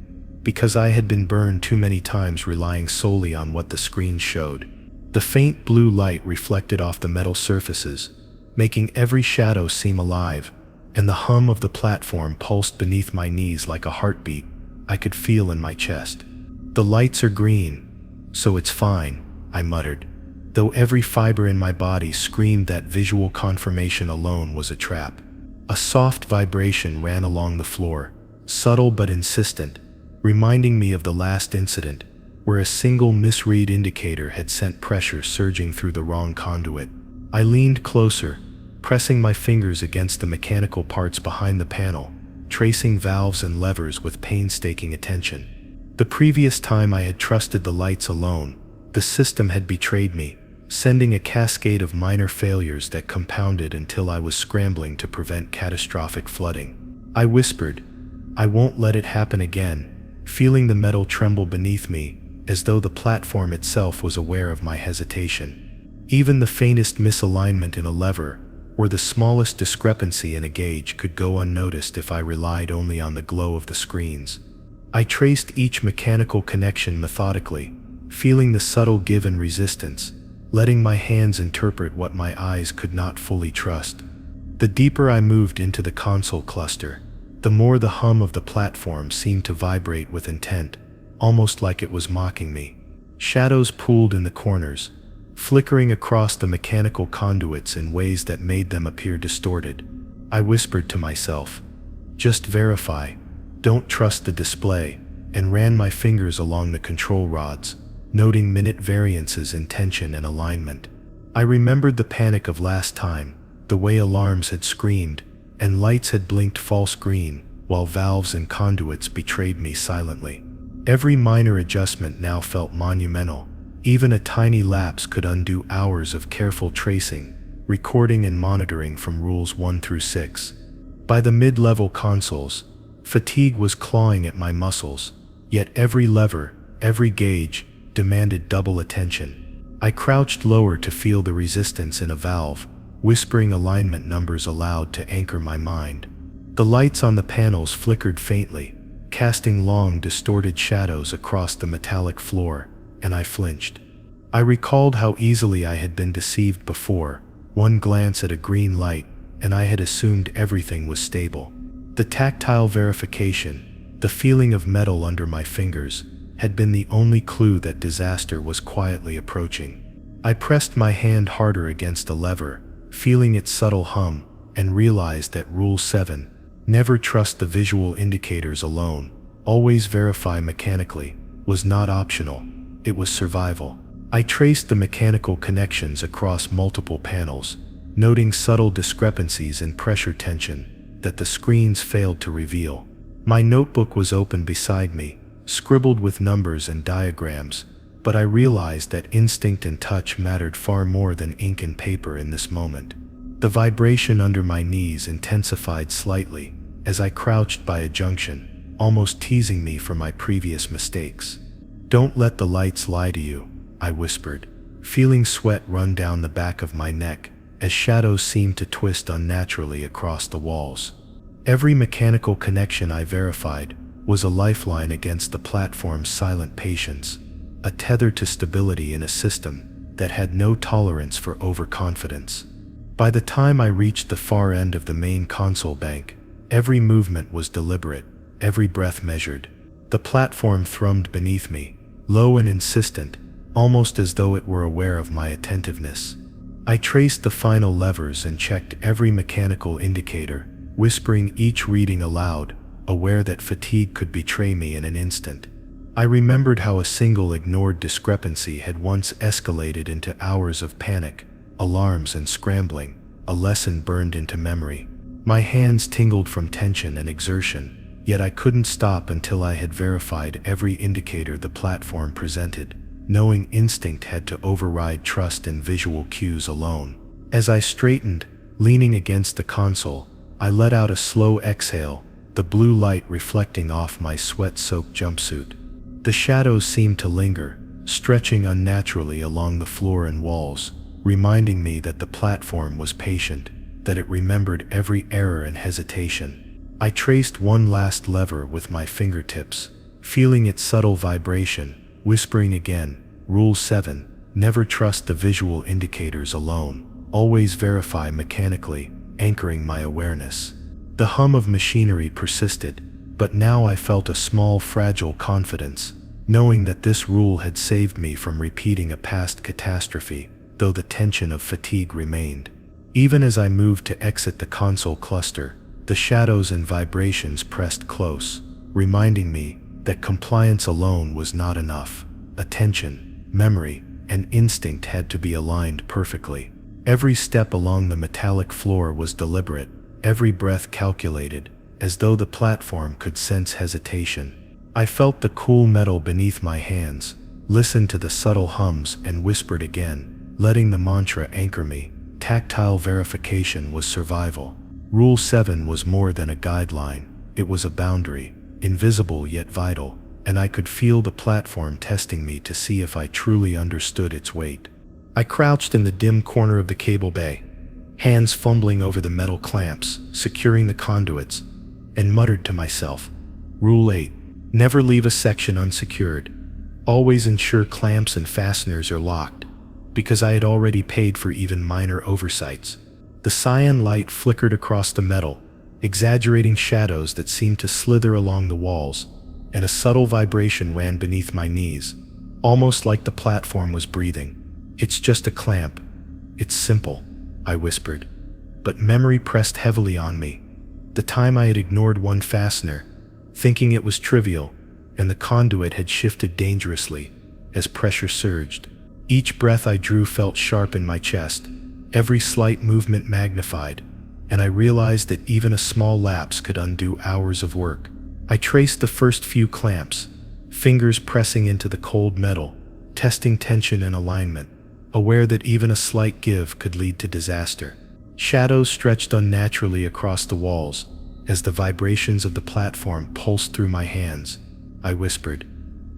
because I had been burned too many times relying solely on what the screen showed. The faint blue light reflected off the metal surfaces, making every shadow seem alive, and the hum of the platform pulsed beneath my knees like a heartbeat I could feel in my chest. The lights are green, so it's fine, I muttered, though every fiber in my body screamed that visual confirmation alone was a trap. A soft vibration ran along the floor, subtle but insistent, reminding me of the last incident, where a single misread indicator had sent pressure surging through the wrong conduit. I leaned closer, pressing my fingers against the mechanical parts behind the panel, tracing valves and levers with painstaking attention. The previous time I had trusted the lights alone, the system had betrayed me, sending a cascade of minor failures that compounded until I was scrambling to prevent catastrophic flooding. I whispered, I won't let it happen again, feeling the metal tremble beneath me, as though the platform itself was aware of my hesitation. Even the faintest misalignment in a lever, or the smallest discrepancy in a gauge could go unnoticed if I relied only on the glow of the screens. I traced each mechanical connection methodically, feeling the subtle give and resistance, letting my hands interpret what my eyes could not fully trust. The deeper I moved into the console cluster, the more the hum of the platform seemed to vibrate with intent, almost like it was mocking me. Shadows pooled in the corners, flickering across the mechanical conduits in ways that made them appear distorted. I whispered to myself, just verify, don't trust the display, and ran my fingers along the control rods, noting minute variances in tension and alignment. I remembered the panic of last time, the way alarms had screamed, and lights had blinked false green, while valves and conduits betrayed me silently. Every minor adjustment now felt monumental. Even a tiny lapse could undo hours of careful tracing, recording and monitoring from rules 1 through 6. By the mid-level consoles, fatigue was clawing at my muscles, yet every lever, every gauge, demanded double attention. I crouched lower to feel the resistance in a valve, whispering alignment numbers aloud to anchor my mind. The lights on the panels flickered faintly, casting long, distorted shadows across the metallic floor, and I flinched. I recalled how easily I had been deceived before. One glance at a green light, and I had assumed everything was stable. The tactile verification, the feeling of metal under my fingers, had been the only clue that disaster was quietly approaching. I pressed my hand harder against a lever, feeling its subtle hum, and realized that Rule 7, never trust the visual indicators alone, always verify mechanically, was not optional. It was survival. I traced the mechanical connections across multiple panels, noting subtle discrepancies in pressure tension that the screens failed to reveal. My notebook was open beside me, scribbled with numbers and diagrams, but I realized that instinct and touch mattered far more than ink and paper in this moment. The vibration under my knees intensified slightly as I crouched by a junction, almost teasing me for my previous mistakes. Don't let the lights lie to you, I whispered, feeling sweat run down the back of my neck as shadows seemed to twist unnaturally across the walls. Every mechanical connection I verified was a lifeline against the platform's silent patience, a tether to stability in a system that had no tolerance for overconfidence. By the time I reached the far end of the main console bank, every movement was deliberate, every breath measured. The platform thrummed beneath me, low and insistent, almost as though it were aware of my attentiveness. I traced the final levers and checked every mechanical indicator, whispering each reading aloud, aware that fatigue could betray me in an instant. I remembered how a single ignored discrepancy had once escalated into hours of panic, alarms and scrambling, a lesson burned into memory. My hands tingled from tension and exertion, yet I couldn't stop until I had verified every indicator the platform presented, knowing instinct had to override trust in visual cues alone. As I straightened, leaning against the console, I let out a slow exhale, the blue light reflecting off my sweat-soaked jumpsuit. The shadows seemed to linger, stretching unnaturally along the floor and walls, reminding me that the platform was patient, that it remembered every error and hesitation. I traced one last lever with my fingertips, feeling its subtle vibration, whispering again, Rule 7, never trust the visual indicators alone, always verify mechanically, anchoring my awareness. The hum of machinery persisted, but now I felt a small fragile confidence, knowing that this rule had saved me from repeating a past catastrophe, though the tension of fatigue remained. Even as I moved to exit the console cluster, the shadows and vibrations pressed close, reminding me that compliance alone was not enough. Attention, memory, and instinct had to be aligned perfectly. Every step along the metallic floor was deliberate, every breath calculated, as though the platform could sense hesitation. I felt the cool metal beneath my hands, listened to the subtle hums and whispered again, letting the mantra anchor me. Tactile verification was survival. Rule 7 was more than a guideline, it was a boundary, invisible yet vital, and I could feel the platform testing me to see if I truly understood its weight. I crouched in the dim corner of the cable bay, hands fumbling over the metal clamps, securing the conduits, and muttered to myself, Rule 8, never leave a section unsecured. Always ensure clamps and fasteners are locked, because I had already paid for even minor oversights. The cyan light flickered across the metal, exaggerating shadows that seemed to slither along the walls, and a subtle vibration ran beneath my knees, almost like the platform was breathing. It's just a clamp. It's simple, I whispered. But memory pressed heavily on me. The time I had ignored one fastener, thinking it was trivial, and the conduit had shifted dangerously as pressure surged. Each breath I drew felt sharp in my chest, every slight movement magnified, and I realized that even a small lapse could undo hours of work. I traced the first few clamps, fingers pressing into the cold metal, testing tension and alignment, aware that even a slight give could lead to disaster. Shadows stretched unnaturally across the walls as the vibrations of the platform pulsed through my hands. I whispered,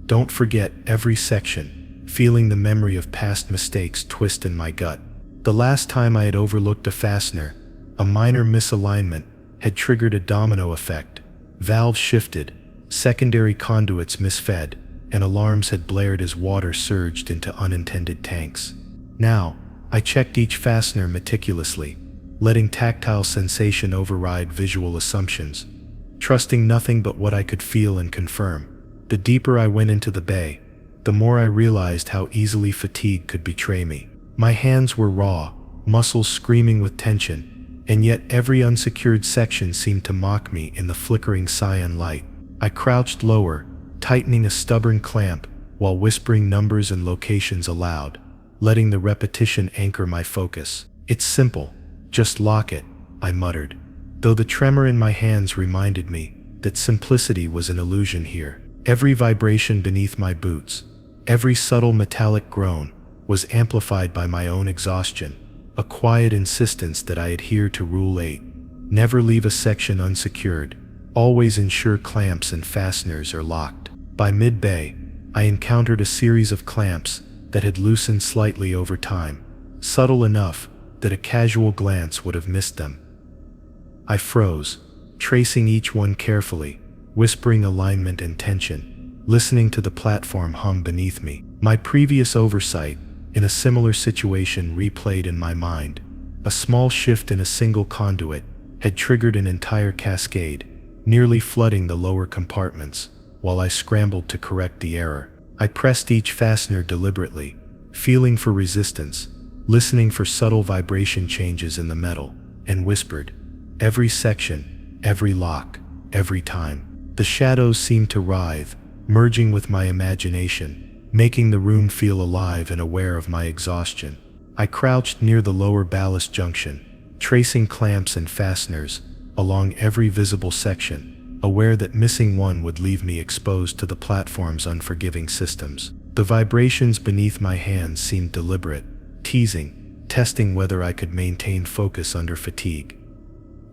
Don't forget every section, feeling the memory of past mistakes twist in my gut. The last time I had overlooked a fastener, a minor misalignment had triggered a domino effect. Valves shifted, secondary conduits misfed, and alarms had blared as water surged into unintended tanks. Now, I checked each fastener meticulously, letting tactile sensation override visual assumptions, trusting nothing but what I could feel and confirm. The deeper I went into the bay, the more I realized how easily fatigue could betray me. My hands were raw, muscles screaming with tension, and yet every unsecured section seemed to mock me in the flickering cyan light. I crouched lower, tightening a stubborn clamp while whispering numbers and locations aloud, letting the repetition anchor my focus. It's simple, just lock it, I muttered, though the tremor in my hands reminded me that simplicity was an illusion here. Every vibration beneath my boots, every subtle metallic groan, was amplified by my own exhaustion, a quiet insistence that I adhere to Rule 8. Never leave a section unsecured, always ensure clamps and fasteners are locked. By mid-bay, I encountered a series of clamps that had loosened slightly over time, subtle enough that a casual glance would have missed them. I froze, tracing each one carefully, whispering alignment and tension, listening to the platform hum beneath me. My previous oversight in a similar situation replayed in my mind. A small shift in a single conduit had triggered an entire cascade, nearly flooding the lower compartments. While I scrambled to correct the error, I pressed each fastener deliberately, feeling for resistance, listening for subtle vibration changes in the metal, and whispered, every section, every lock, every time. The shadows seemed to writhe, merging with my imagination, making the room feel alive and aware of my exhaustion. I crouched near the lower ballast junction, tracing clamps and fasteners along every visible section, aware that missing one would leave me exposed to the platform's unforgiving systems. The vibrations beneath my hands seemed deliberate, teasing, testing whether I could maintain focus under fatigue.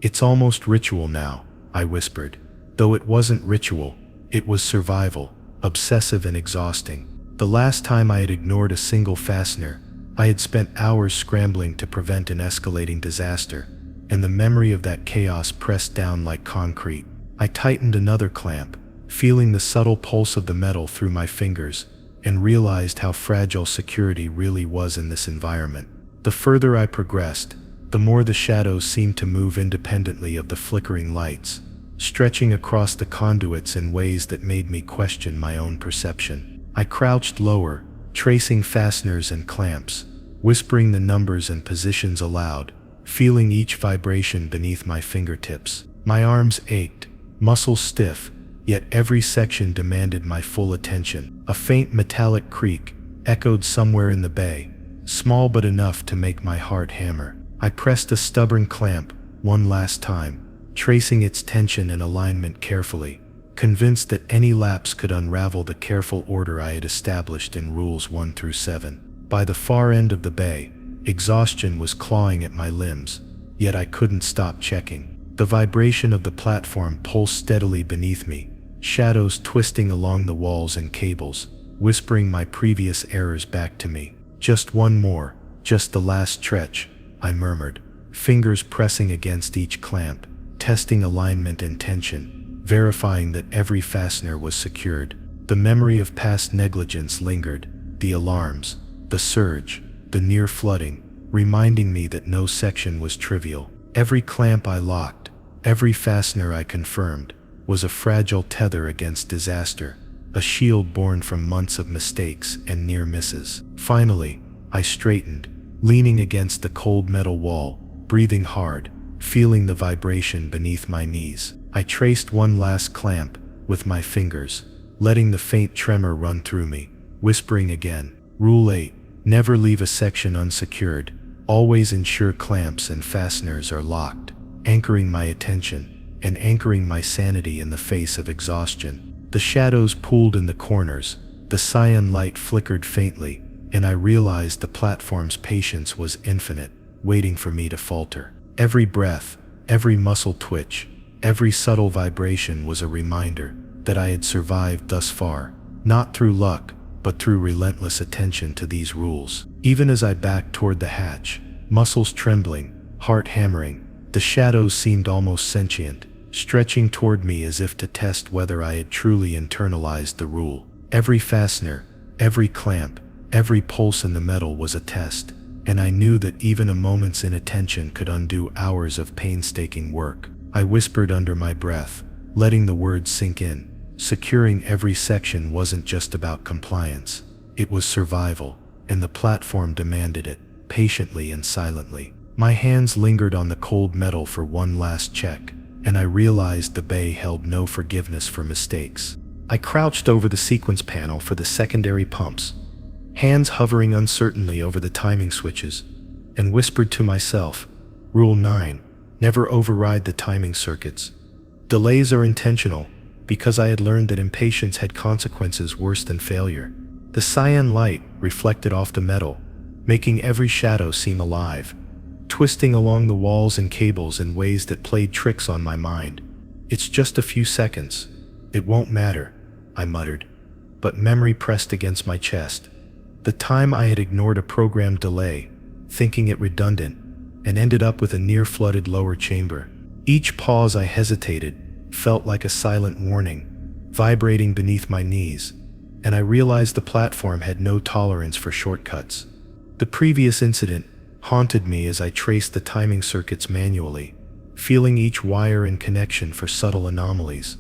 It's almost ritual now, I whispered. Though it wasn't ritual, it was survival, obsessive and exhausting. The last time I had ignored a single fastener, I had spent hours scrambling to prevent an escalating disaster, and the memory of that chaos pressed down like concrete. I tightened another clamp, feeling the subtle pulse of the metal through my fingers, and realized how fragile security really was in this environment. The further I progressed, the more the shadows seemed to move independently of the flickering lights, stretching across the conduits in ways that made me question my own perception. I crouched lower, tracing fasteners and clamps, whispering the numbers and positions aloud, feeling each vibration beneath my fingertips. My arms ached, muscles stiff, yet every section demanded my full attention. A faint metallic creak echoed somewhere in the bay, small but enough to make my heart hammer. I pressed a stubborn clamp one last time, tracing its tension and alignment carefully, convinced that any lapse could unravel the careful order I had established in rules 1 through 7. By the far end of the bay, exhaustion was clawing at my limbs, yet I couldn't stop checking. The vibration of the platform pulsed steadily beneath me, shadows twisting along the walls and cables, whispering my previous errors back to me. Just one more, just the last stretch, I murmured, fingers pressing against each clamp, testing alignment and tension, verifying that every fastener was secured. The memory of past negligence lingered, the alarms, the surge, the near flooding, reminding me that no section was trivial. Every clamp I locked, every fastener I confirmed, was a fragile tether against disaster, a shield born from months of mistakes and near misses. Finally, I straightened, leaning against the cold metal wall, breathing hard, feeling the vibration beneath my knees. I traced one last clamp with my fingers, letting the faint tremor run through me, whispering again, Rule 8, never leave a section unsecured, always ensure clamps and fasteners are locked, anchoring my attention and anchoring my sanity in the face of exhaustion. The shadows pooled in the corners, the cyan light flickered faintly, and I realized the platform's patience was infinite, waiting for me to falter. Every breath, every muscle twitch, every subtle vibration was a reminder that I had survived thus far, not through luck, but through relentless attention to these rules. Even as I backed toward the hatch, muscles trembling, heart hammering, the shadows seemed almost sentient, stretching toward me as if to test whether I had truly internalized the rule. Every fastener, every clamp, every pulse in the metal was a test, and I knew that even a moment's inattention could undo hours of painstaking work. I whispered under my breath, letting the words sink in. Securing every section wasn't just about compliance, it was survival, and the platform demanded it, patiently and silently. My hands lingered on the cold metal for one last check, and I realized the bay held no forgiveness for mistakes. I crouched over the sequence panel for the secondary pumps, hands hovering uncertainly over the timing switches, and whispered to myself, Rule 9, never override the timing circuits. Delays are intentional, because I had learned that impatience had consequences worse than failure. The cyan light reflected off the metal, making every shadow seem alive, twisting along the walls and cables in ways that played tricks on my mind. It's just a few seconds. It won't matter, I muttered, but memory pressed against my chest. The time I had ignored a programmed delay, thinking it redundant, and ended up with a near-flooded lower chamber. Each pause I hesitated felt like a silent warning, vibrating beneath my knees, and I realized the platform had no tolerance for shortcuts. The previous incident haunted me as I traced the timing circuits manually, feeling each wire and connection for subtle anomalies.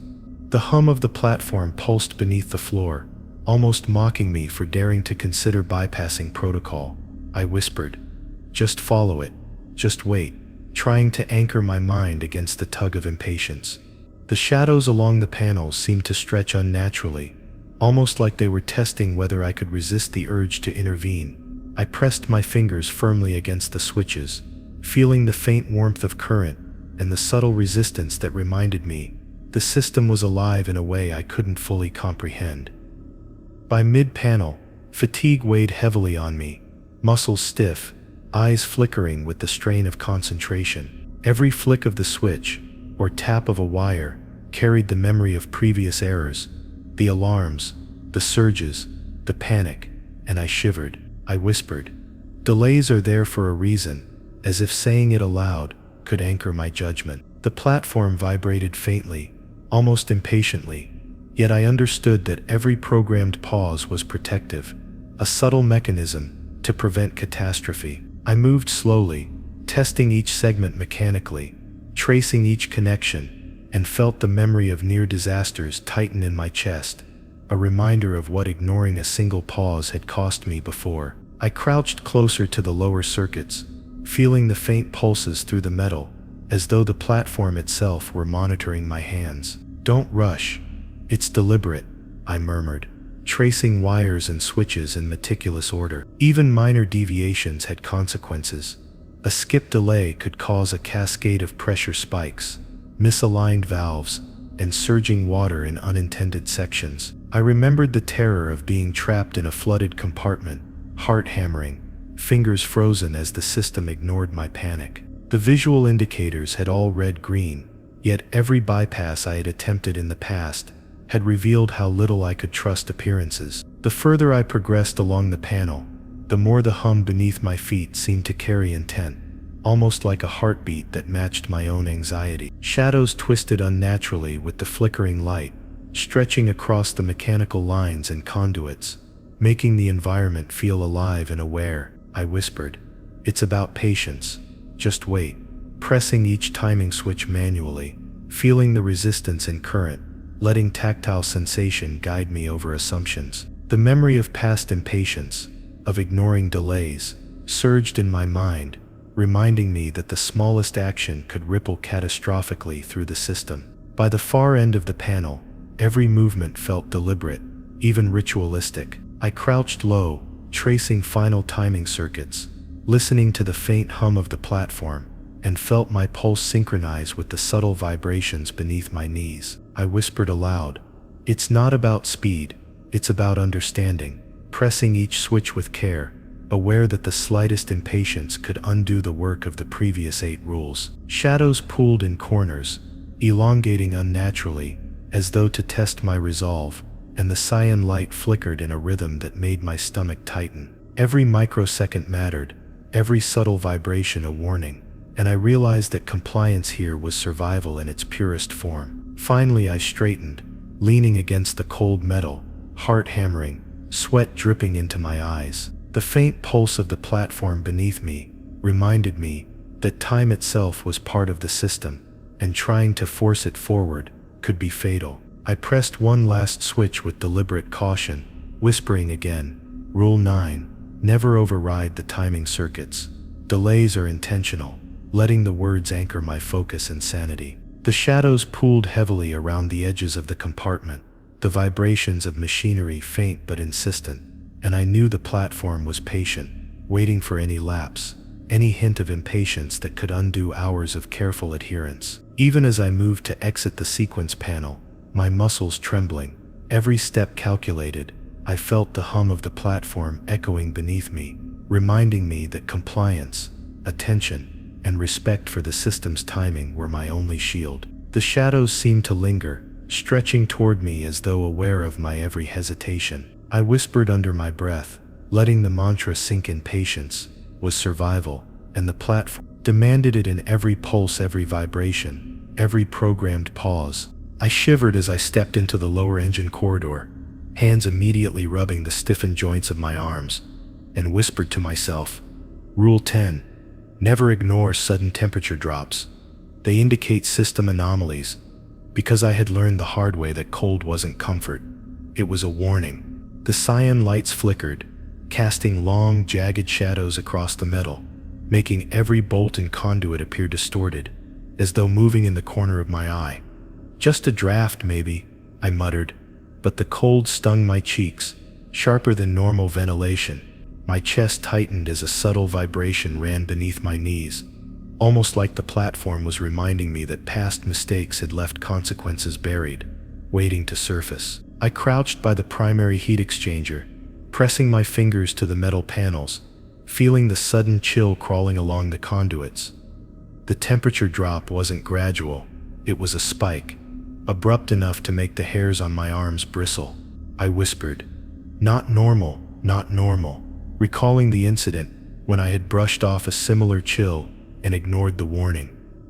The hum of the platform pulsed beneath the floor, almost mocking me for daring to consider bypassing protocol. I whispered, "Just follow it, just wait," trying to anchor my mind against the tug of impatience. The shadows along the panels seemed to stretch unnaturally, almost like they were testing whether I could resist the urge to intervene. I pressed my fingers firmly against the switches, feeling the faint warmth of current and the subtle resistance that reminded me the system was alive in a way I couldn't fully comprehend. By mid-panel, fatigue weighed heavily on me, muscles stiff, eyes flickering with the strain of concentration. Every flick of the switch, or tap of a wire, carried the memory of previous errors, the alarms, the surges, the panic, and I shivered. I whispered, "Delays are there for a reason," as if saying it aloud could anchor my judgment. The platform vibrated faintly, almost impatiently, yet I understood that every programmed pause was protective, a subtle mechanism to prevent catastrophe. I moved slowly, testing each segment mechanically, tracing each connection, and felt the memory of near disasters tighten in my chest, a reminder of what ignoring a single pause had cost me before. I crouched closer to the lower circuits, feeling the faint pulses through the metal, as though the platform itself were monitoring my hands. "Don't rush. It's deliberate," I murmured, tracing wires and switches in meticulous order. Even minor deviations had consequences. A skip delay could cause a cascade of pressure spikes, misaligned valves, and surging water in unintended sections. I remembered the terror of being trapped in a flooded compartment, heart hammering, fingers frozen as the system ignored my panic. The visual indicators had all read green, yet every bypass I had attempted in the past had revealed how little I could trust appearances. The further I progressed along the panel, the more the hum beneath my feet seemed to carry intent, almost like a heartbeat that matched my own anxiety. Shadows twisted unnaturally with the flickering light, stretching across the mechanical lines and conduits, making the environment feel alive and aware. I whispered, "It's about patience. Just wait," pressing each timing switch manually, feeling the resistance and current, letting tactile sensation guide me over assumptions. The memory of past impatience, of ignoring delays, surged in my mind, reminding me that the smallest action could ripple catastrophically through the system. By the far end of the panel, every movement felt deliberate, even ritualistic. I crouched low, tracing final timing circuits, listening to the faint hum of the platform, and felt my pulse synchronize with the subtle vibrations beneath my knees. I whispered aloud, "It's not about speed, it's about understanding," pressing each switch with care, aware that the slightest impatience could undo the work of the previous 8 rules. Shadows pooled in corners, elongating unnaturally, as though to test my resolve, and the cyan light flickered in a rhythm that made my stomach tighten. Every microsecond mattered, every subtle vibration a warning, and I realized that compliance here was survival in its purest form. Finally I straightened, leaning against the cold metal, heart hammering, sweat dripping into my eyes. The faint pulse of the platform beneath me reminded me that time itself was part of the system, and trying to force it forward could be fatal. I pressed one last switch with deliberate caution, whispering again, "Rule 9, never override the timing circuits. Delays are intentional," letting the words anchor my focus and sanity. The shadows pooled heavily around the edges of the compartment, the vibrations of machinery faint but insistent, and I knew the platform was patient, waiting for any lapse, any hint of impatience that could undo hours of careful adherence. Even as I moved to exit the sequence panel, my muscles trembling, every step calculated, I felt the hum of the platform echoing beneath me, reminding me that compliance, attention, and respect for the system's timing were my only shield. The shadows seemed to linger, stretching toward me as though aware of my every hesitation. I whispered under my breath, letting the mantra sink in. Patience was survival, and the platform demanded it in every pulse, every vibration, every programmed pause. I shivered as I stepped into the lower engine corridor, hands immediately rubbing the stiffened joints of my arms, and whispered to myself, Rule 10. Never ignore sudden temperature drops. They indicate system anomalies, because I had learned the hard way that cold wasn't comfort. It was a warning. The cyan lights flickered, casting long, jagged shadows across the metal, making every bolt and conduit appear distorted, as though moving in the corner of my eye. Just a draft, maybe, I muttered, but the cold stung my cheeks, sharper than normal ventilation. My chest tightened as a subtle vibration ran beneath my knees, almost like the platform was reminding me that past mistakes had left consequences buried, waiting to surface. I crouched by the primary heat exchanger, pressing my fingers to the metal panels, feeling the sudden chill crawling along the conduits. The temperature drop wasn't gradual, it was a spike, abrupt enough to make the hairs on my arms bristle. I whispered, Not normal, not normal," recalling the incident when I had brushed off a similar chill and ignored the warning.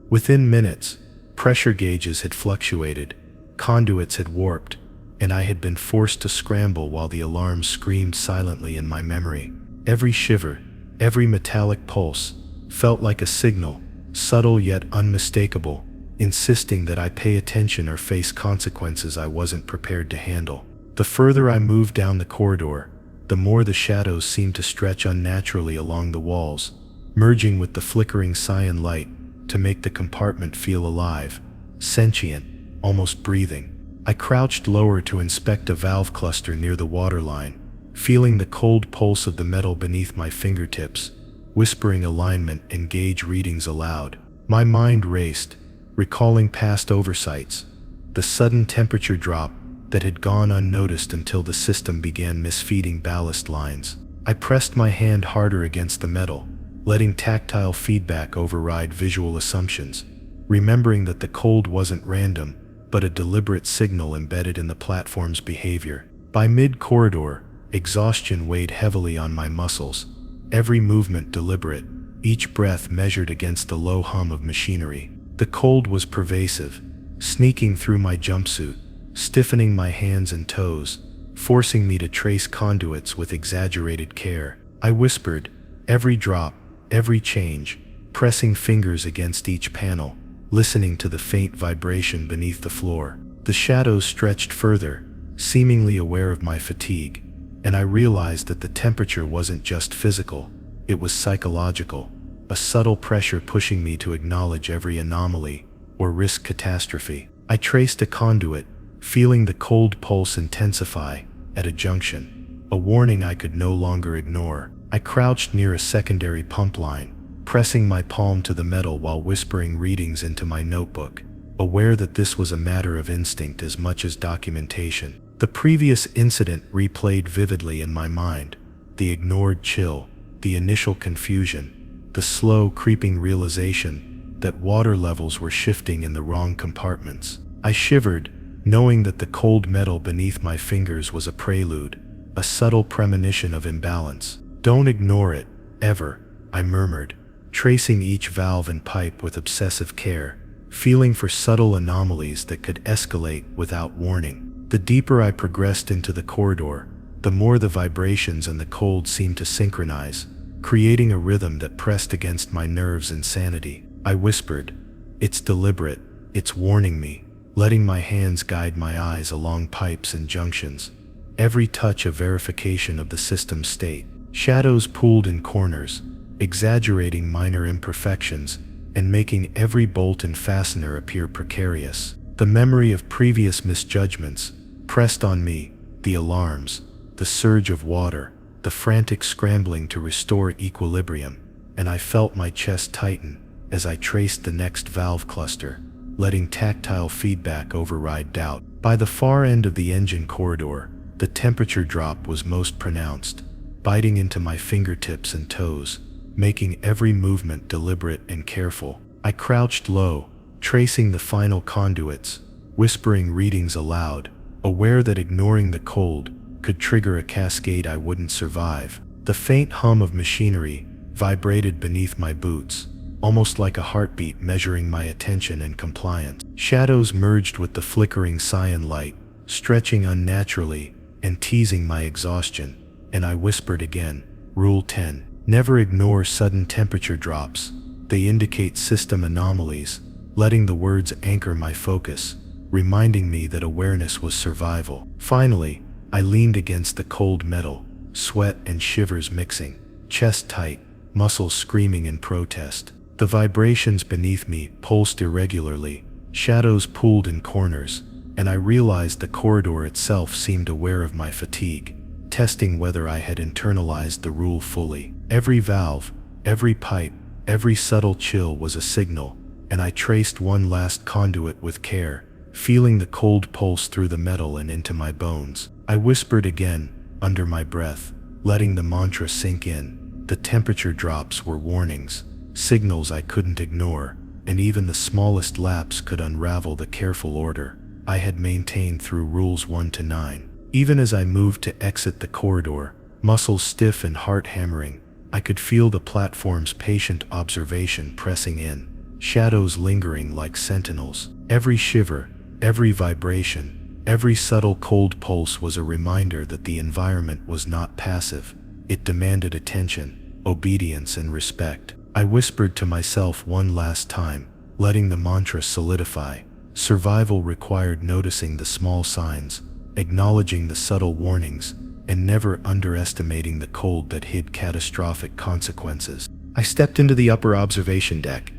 Within minutes, pressure gauges had fluctuated, conduits had warped, and I had been forced to scramble while the alarm screamed silently in my memory. Every shiver, every metallic pulse, felt like a signal, subtle yet unmistakable, insisting that I pay attention or face consequences I wasn't prepared to handle. The further I moved down the corridor, the more the shadows seemed to stretch unnaturally along the walls, merging with the flickering cyan light to make the compartment feel alive, sentient, almost breathing. I crouched lower to inspect a valve cluster near the waterline, feeling the cold pulse of the metal beneath my fingertips, whispering alignment and gauge readings aloud. My mind raced, recalling past oversights, the sudden temperature drop that had gone unnoticed until the system began misfeeding ballast lines. I pressed my hand harder against the metal, letting tactile feedback override visual assumptions, remembering that the cold wasn't random, but a deliberate signal embedded in the platform's behavior. By mid-corridor, exhaustion weighed heavily on my muscles, every movement deliberate, each breath measured against the low hum of machinery. The cold was pervasive, sneaking through my jumpsuit, stiffening my hands and toes, forcing me to trace conduits with exaggerated care. I whispered, every drop, every change, pressing fingers against each panel, listening to the faint vibration beneath the floor. The shadows stretched further, seemingly aware of my fatigue, and I realized that the temperature wasn't just physical, it was psychological, a subtle pressure pushing me to acknowledge every anomaly or risk catastrophe. I traced a conduit, feeling the cold pulse intensify at a junction, a warning I could no longer ignore. I crouched near a secondary pump line, pressing my palm to the metal while whispering readings into my notebook, aware that this was a matter of instinct as much as documentation. The previous incident replayed vividly in my mind, the ignored chill, the initial confusion, the slow creeping realization that water levels were shifting in the wrong compartments. I shivered, knowing that the cold metal beneath my fingers was a prelude, a subtle premonition of imbalance. "Don't ignore it, ever," I murmured, tracing each valve and pipe with obsessive care, feeling for subtle anomalies that could escalate without warning. The deeper I progressed into the corridor, the more the vibrations and the cold seemed to synchronize, creating a rhythm that pressed against my nerves and sanity. I whispered, "It's deliberate, it's warning me," letting my hands guide my eyes along pipes and junctions, every touch a verification of the system's state. Shadows pooled in corners, exaggerating minor imperfections and making every bolt and fastener appear precarious. The memory of previous misjudgments pressed on me, the alarms, the surge of water, the frantic scrambling to restore equilibrium, and I felt my chest tighten as I traced the next valve cluster, letting tactile feedback override doubt. By the far end of the engine corridor, the temperature drop was most pronounced, biting into my fingertips and toes, making every movement deliberate and careful. I crouched low, tracing the final conduits, whispering readings aloud, aware that ignoring the cold could trigger a cascade I wouldn't survive. The faint hum of machinery vibrated beneath my boots, almost like a heartbeat measuring my attention and compliance. Shadows merged with the flickering cyan light, stretching unnaturally and teasing my exhaustion, and I whispered again, Rule 10. Never ignore sudden temperature drops. They indicate system anomalies, letting the words anchor my focus, reminding me that awareness was survival. Finally, I leaned against the cold metal, sweat and shivers mixing, chest tight, muscles screaming in protest. The vibrations beneath me pulsed irregularly, shadows pooled in corners, and I realized the corridor itself seemed aware of my fatigue, testing whether I had internalized the rule fully. Every valve, every pipe, every subtle chill was a signal, and I traced one last conduit with care, feeling the cold pulse through the metal and into my bones. I whispered again, under my breath, letting the mantra sink in. The temperature drops were warnings, signals I couldn't ignore, and even the smallest lapse could unravel the careful order I had maintained through rules 1 to 9. Even as I moved to exit the corridor, muscles stiff and heart hammering, I could feel the platform's patient observation pressing in, shadows lingering like sentinels. Every shiver, every vibration, every subtle cold pulse was a reminder that the environment was not passive. It demanded attention, obedience, and respect. I whispered to myself one last time, letting the mantra solidify. Survival required noticing the small signs, acknowledging the subtle warnings, and never underestimating the cold that hid catastrophic consequences. I stepped into the upper observation deck,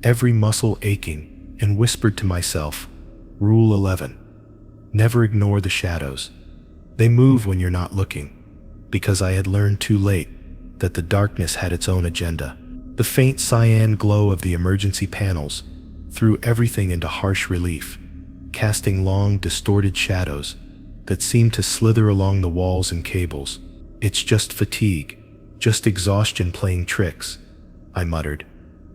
every muscle aching, and whispered to myself, Rule 11. Never ignore the shadows. They move when you're not looking, because I had learned too late that the darkness had its own agenda. The faint cyan glow of the emergency panels threw everything into harsh relief, casting long, distorted shadows that seemed to slither along the walls and cables. It's just fatigue, just exhaustion playing tricks, I muttered,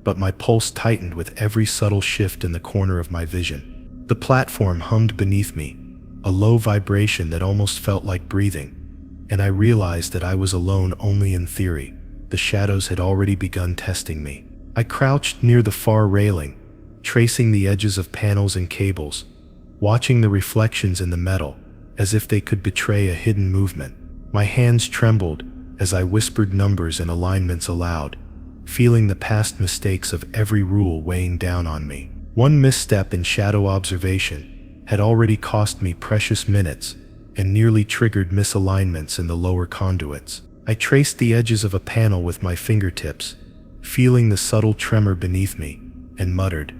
but my pulse tightened with every subtle shift in the corner of my vision. The platform hummed beneath me, a low vibration that almost felt like breathing, and I realized that I was alone only in theory. The shadows had already begun testing me. I crouched near the far railing, tracing the edges of panels and cables, watching the reflections in the metal as if they could betray a hidden movement. My hands trembled as I whispered numbers and alignments aloud, feeling the past mistakes of every rule weighing down on me. One misstep in shadow observation had already cost me precious minutes and nearly triggered misalignments in the lower conduits. I traced the edges of a panel with my fingertips, feeling the subtle tremor beneath me, and muttered,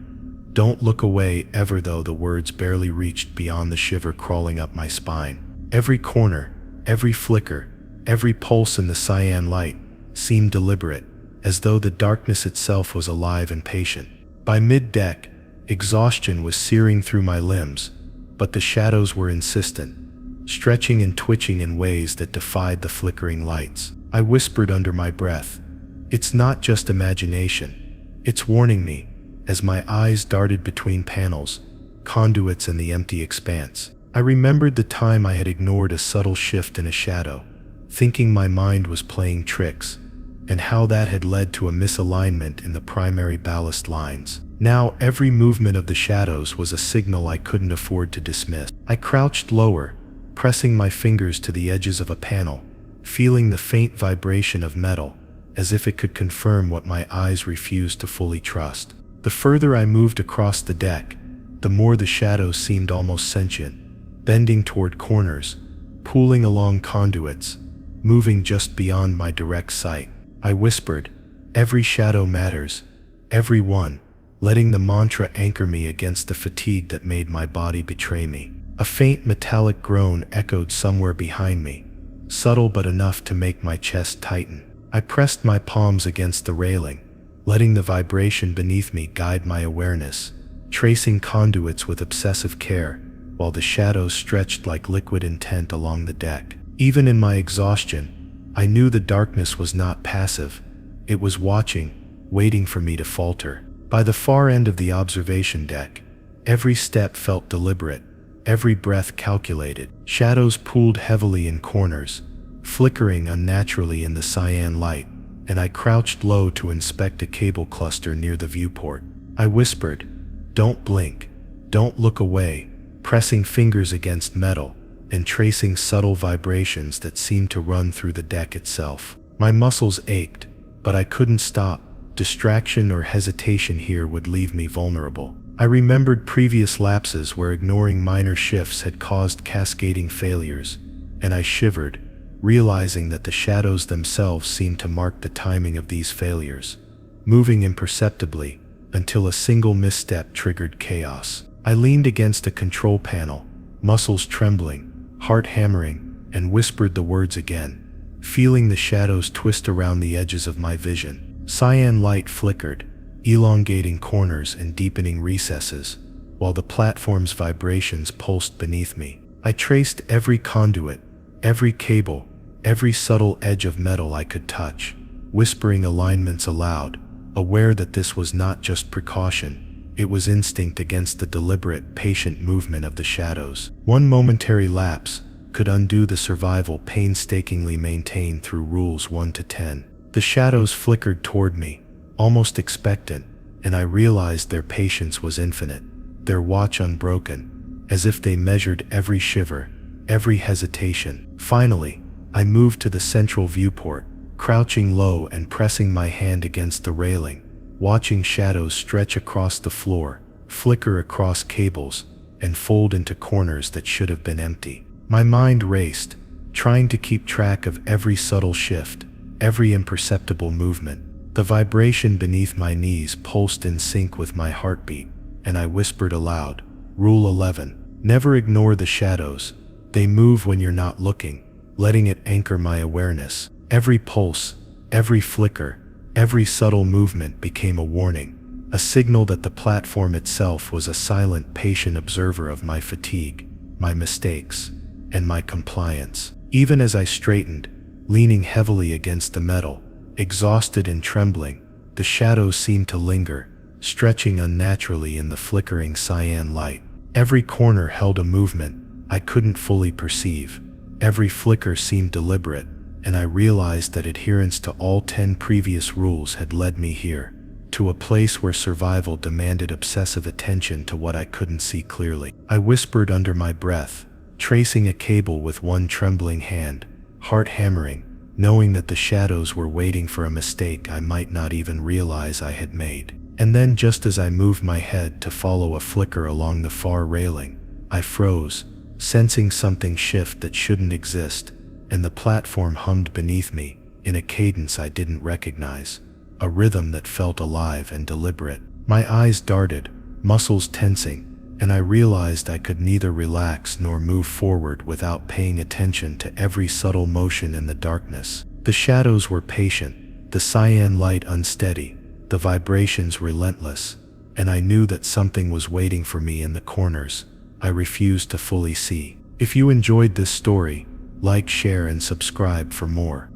Don't look away ever, though the words barely reached beyond the shiver crawling up my spine. Every corner, every flicker, every pulse in the cyan light seemed deliberate, as though the darkness itself was alive and patient. By mid-deck, exhaustion was searing through my limbs, but the shadows were insistent, stretching and twitching in ways that defied the flickering lights. I whispered under my breath, It's not just imagination. It's warning me, as my eyes darted between panels, conduits, and the empty expanse. I remembered the time I had ignored a subtle shift in a shadow, thinking my mind was playing tricks, and how that had led to a misalignment in the primary ballast lines. Now every movement of the shadows was a signal I couldn't afford to dismiss. I crouched lower, pressing my fingers to the edges of a panel, feeling the faint vibration of metal, as if it could confirm what my eyes refused to fully trust. The further I moved across the deck, the more the shadows seemed almost sentient, bending toward corners, pooling along conduits, moving just beyond my direct sight. I whispered, Every shadow matters, every one, letting the mantra anchor me against the fatigue that made my body betray me. A faint metallic groan echoed somewhere behind me, subtle but enough to make my chest tighten. I pressed my palms against the railing, letting the vibration beneath me guide my awareness, tracing conduits with obsessive care, while the shadows stretched like liquid intent along the deck. Even in my exhaustion, I knew the darkness was not passive. It was watching, waiting for me to falter. By the far end of the observation deck, Every step felt deliberate, every breath calculated. Shadows pooled heavily in corners, flickering unnaturally in the cyan light, and I crouched low to inspect a cable cluster near the viewport. I whispered, "Don't blink, don't look away," pressing fingers against metal and tracing subtle vibrations that seemed to run through the deck itself. My muscles ached, but I couldn't stop. Distraction or hesitation here would leave me vulnerable. I remembered previous lapses where ignoring minor shifts had caused cascading failures, and I shivered, realizing that the shadows themselves seemed to mark the timing of these failures, moving imperceptibly until a single misstep triggered chaos. I leaned against a control panel, muscles trembling, heart hammering, and whispered the words again, feeling the shadows twist around the edges of my vision. Cyan light flickered, elongating corners and deepening recesses, while the platform's vibrations pulsed beneath me. I traced every conduit, every cable, every subtle edge of metal I could touch, whispering alignments aloud, aware that this was not just precaution, it was instinct against the deliberate, patient movement of the shadows. One momentary lapse could undo the survival painstakingly maintained through rules 1 to 10. The shadows flickered toward me, almost expectant, and I realized their patience was infinite, their watch unbroken, as if they measured every shiver, every hesitation. Finally, I moved to the central viewport, crouching low and pressing my hand against the railing, watching shadows stretch across the floor, flicker across cables, and fold into corners that should have been empty. My mind raced, trying to keep track of every subtle shift, every imperceptible movement. The vibration beneath my knees pulsed in sync with my heartbeat, and I whispered aloud, "Rule 11. Never ignore the shadows. They move when you're not looking," letting it anchor my awareness. Every pulse, every flicker, every subtle movement became a warning, a signal that the platform itself was a silent, patient observer of my fatigue, my mistakes, and my compliance. Even as I straightened, leaning heavily against the metal, exhausted and trembling, the shadows seemed to linger, stretching unnaturally in the flickering cyan light. Every corner held a movement I couldn't fully perceive. Every flicker seemed deliberate, and I realized that adherence to all 10 previous rules had led me here, to a place where survival demanded obsessive attention to what I couldn't see clearly. I whispered under my breath, tracing a cable with one trembling hand, heart hammering, knowing that the shadows were waiting for a mistake I might not even realize I had made. And then, just as I moved my head to follow a flicker along the far railing, I froze, sensing something shift that shouldn't exist, and the platform hummed beneath me, in a cadence I didn't recognize, a rhythm that felt alive and deliberate. My eyes darted, muscles tensing, and I realized I could neither relax nor move forward without paying attention to every subtle motion in the darkness. The shadows were patient, the cyan light unsteady, the vibrations relentless, and I knew that something was waiting for me in the corners I refused to fully see. If you enjoyed this story, like, share, and subscribe for more.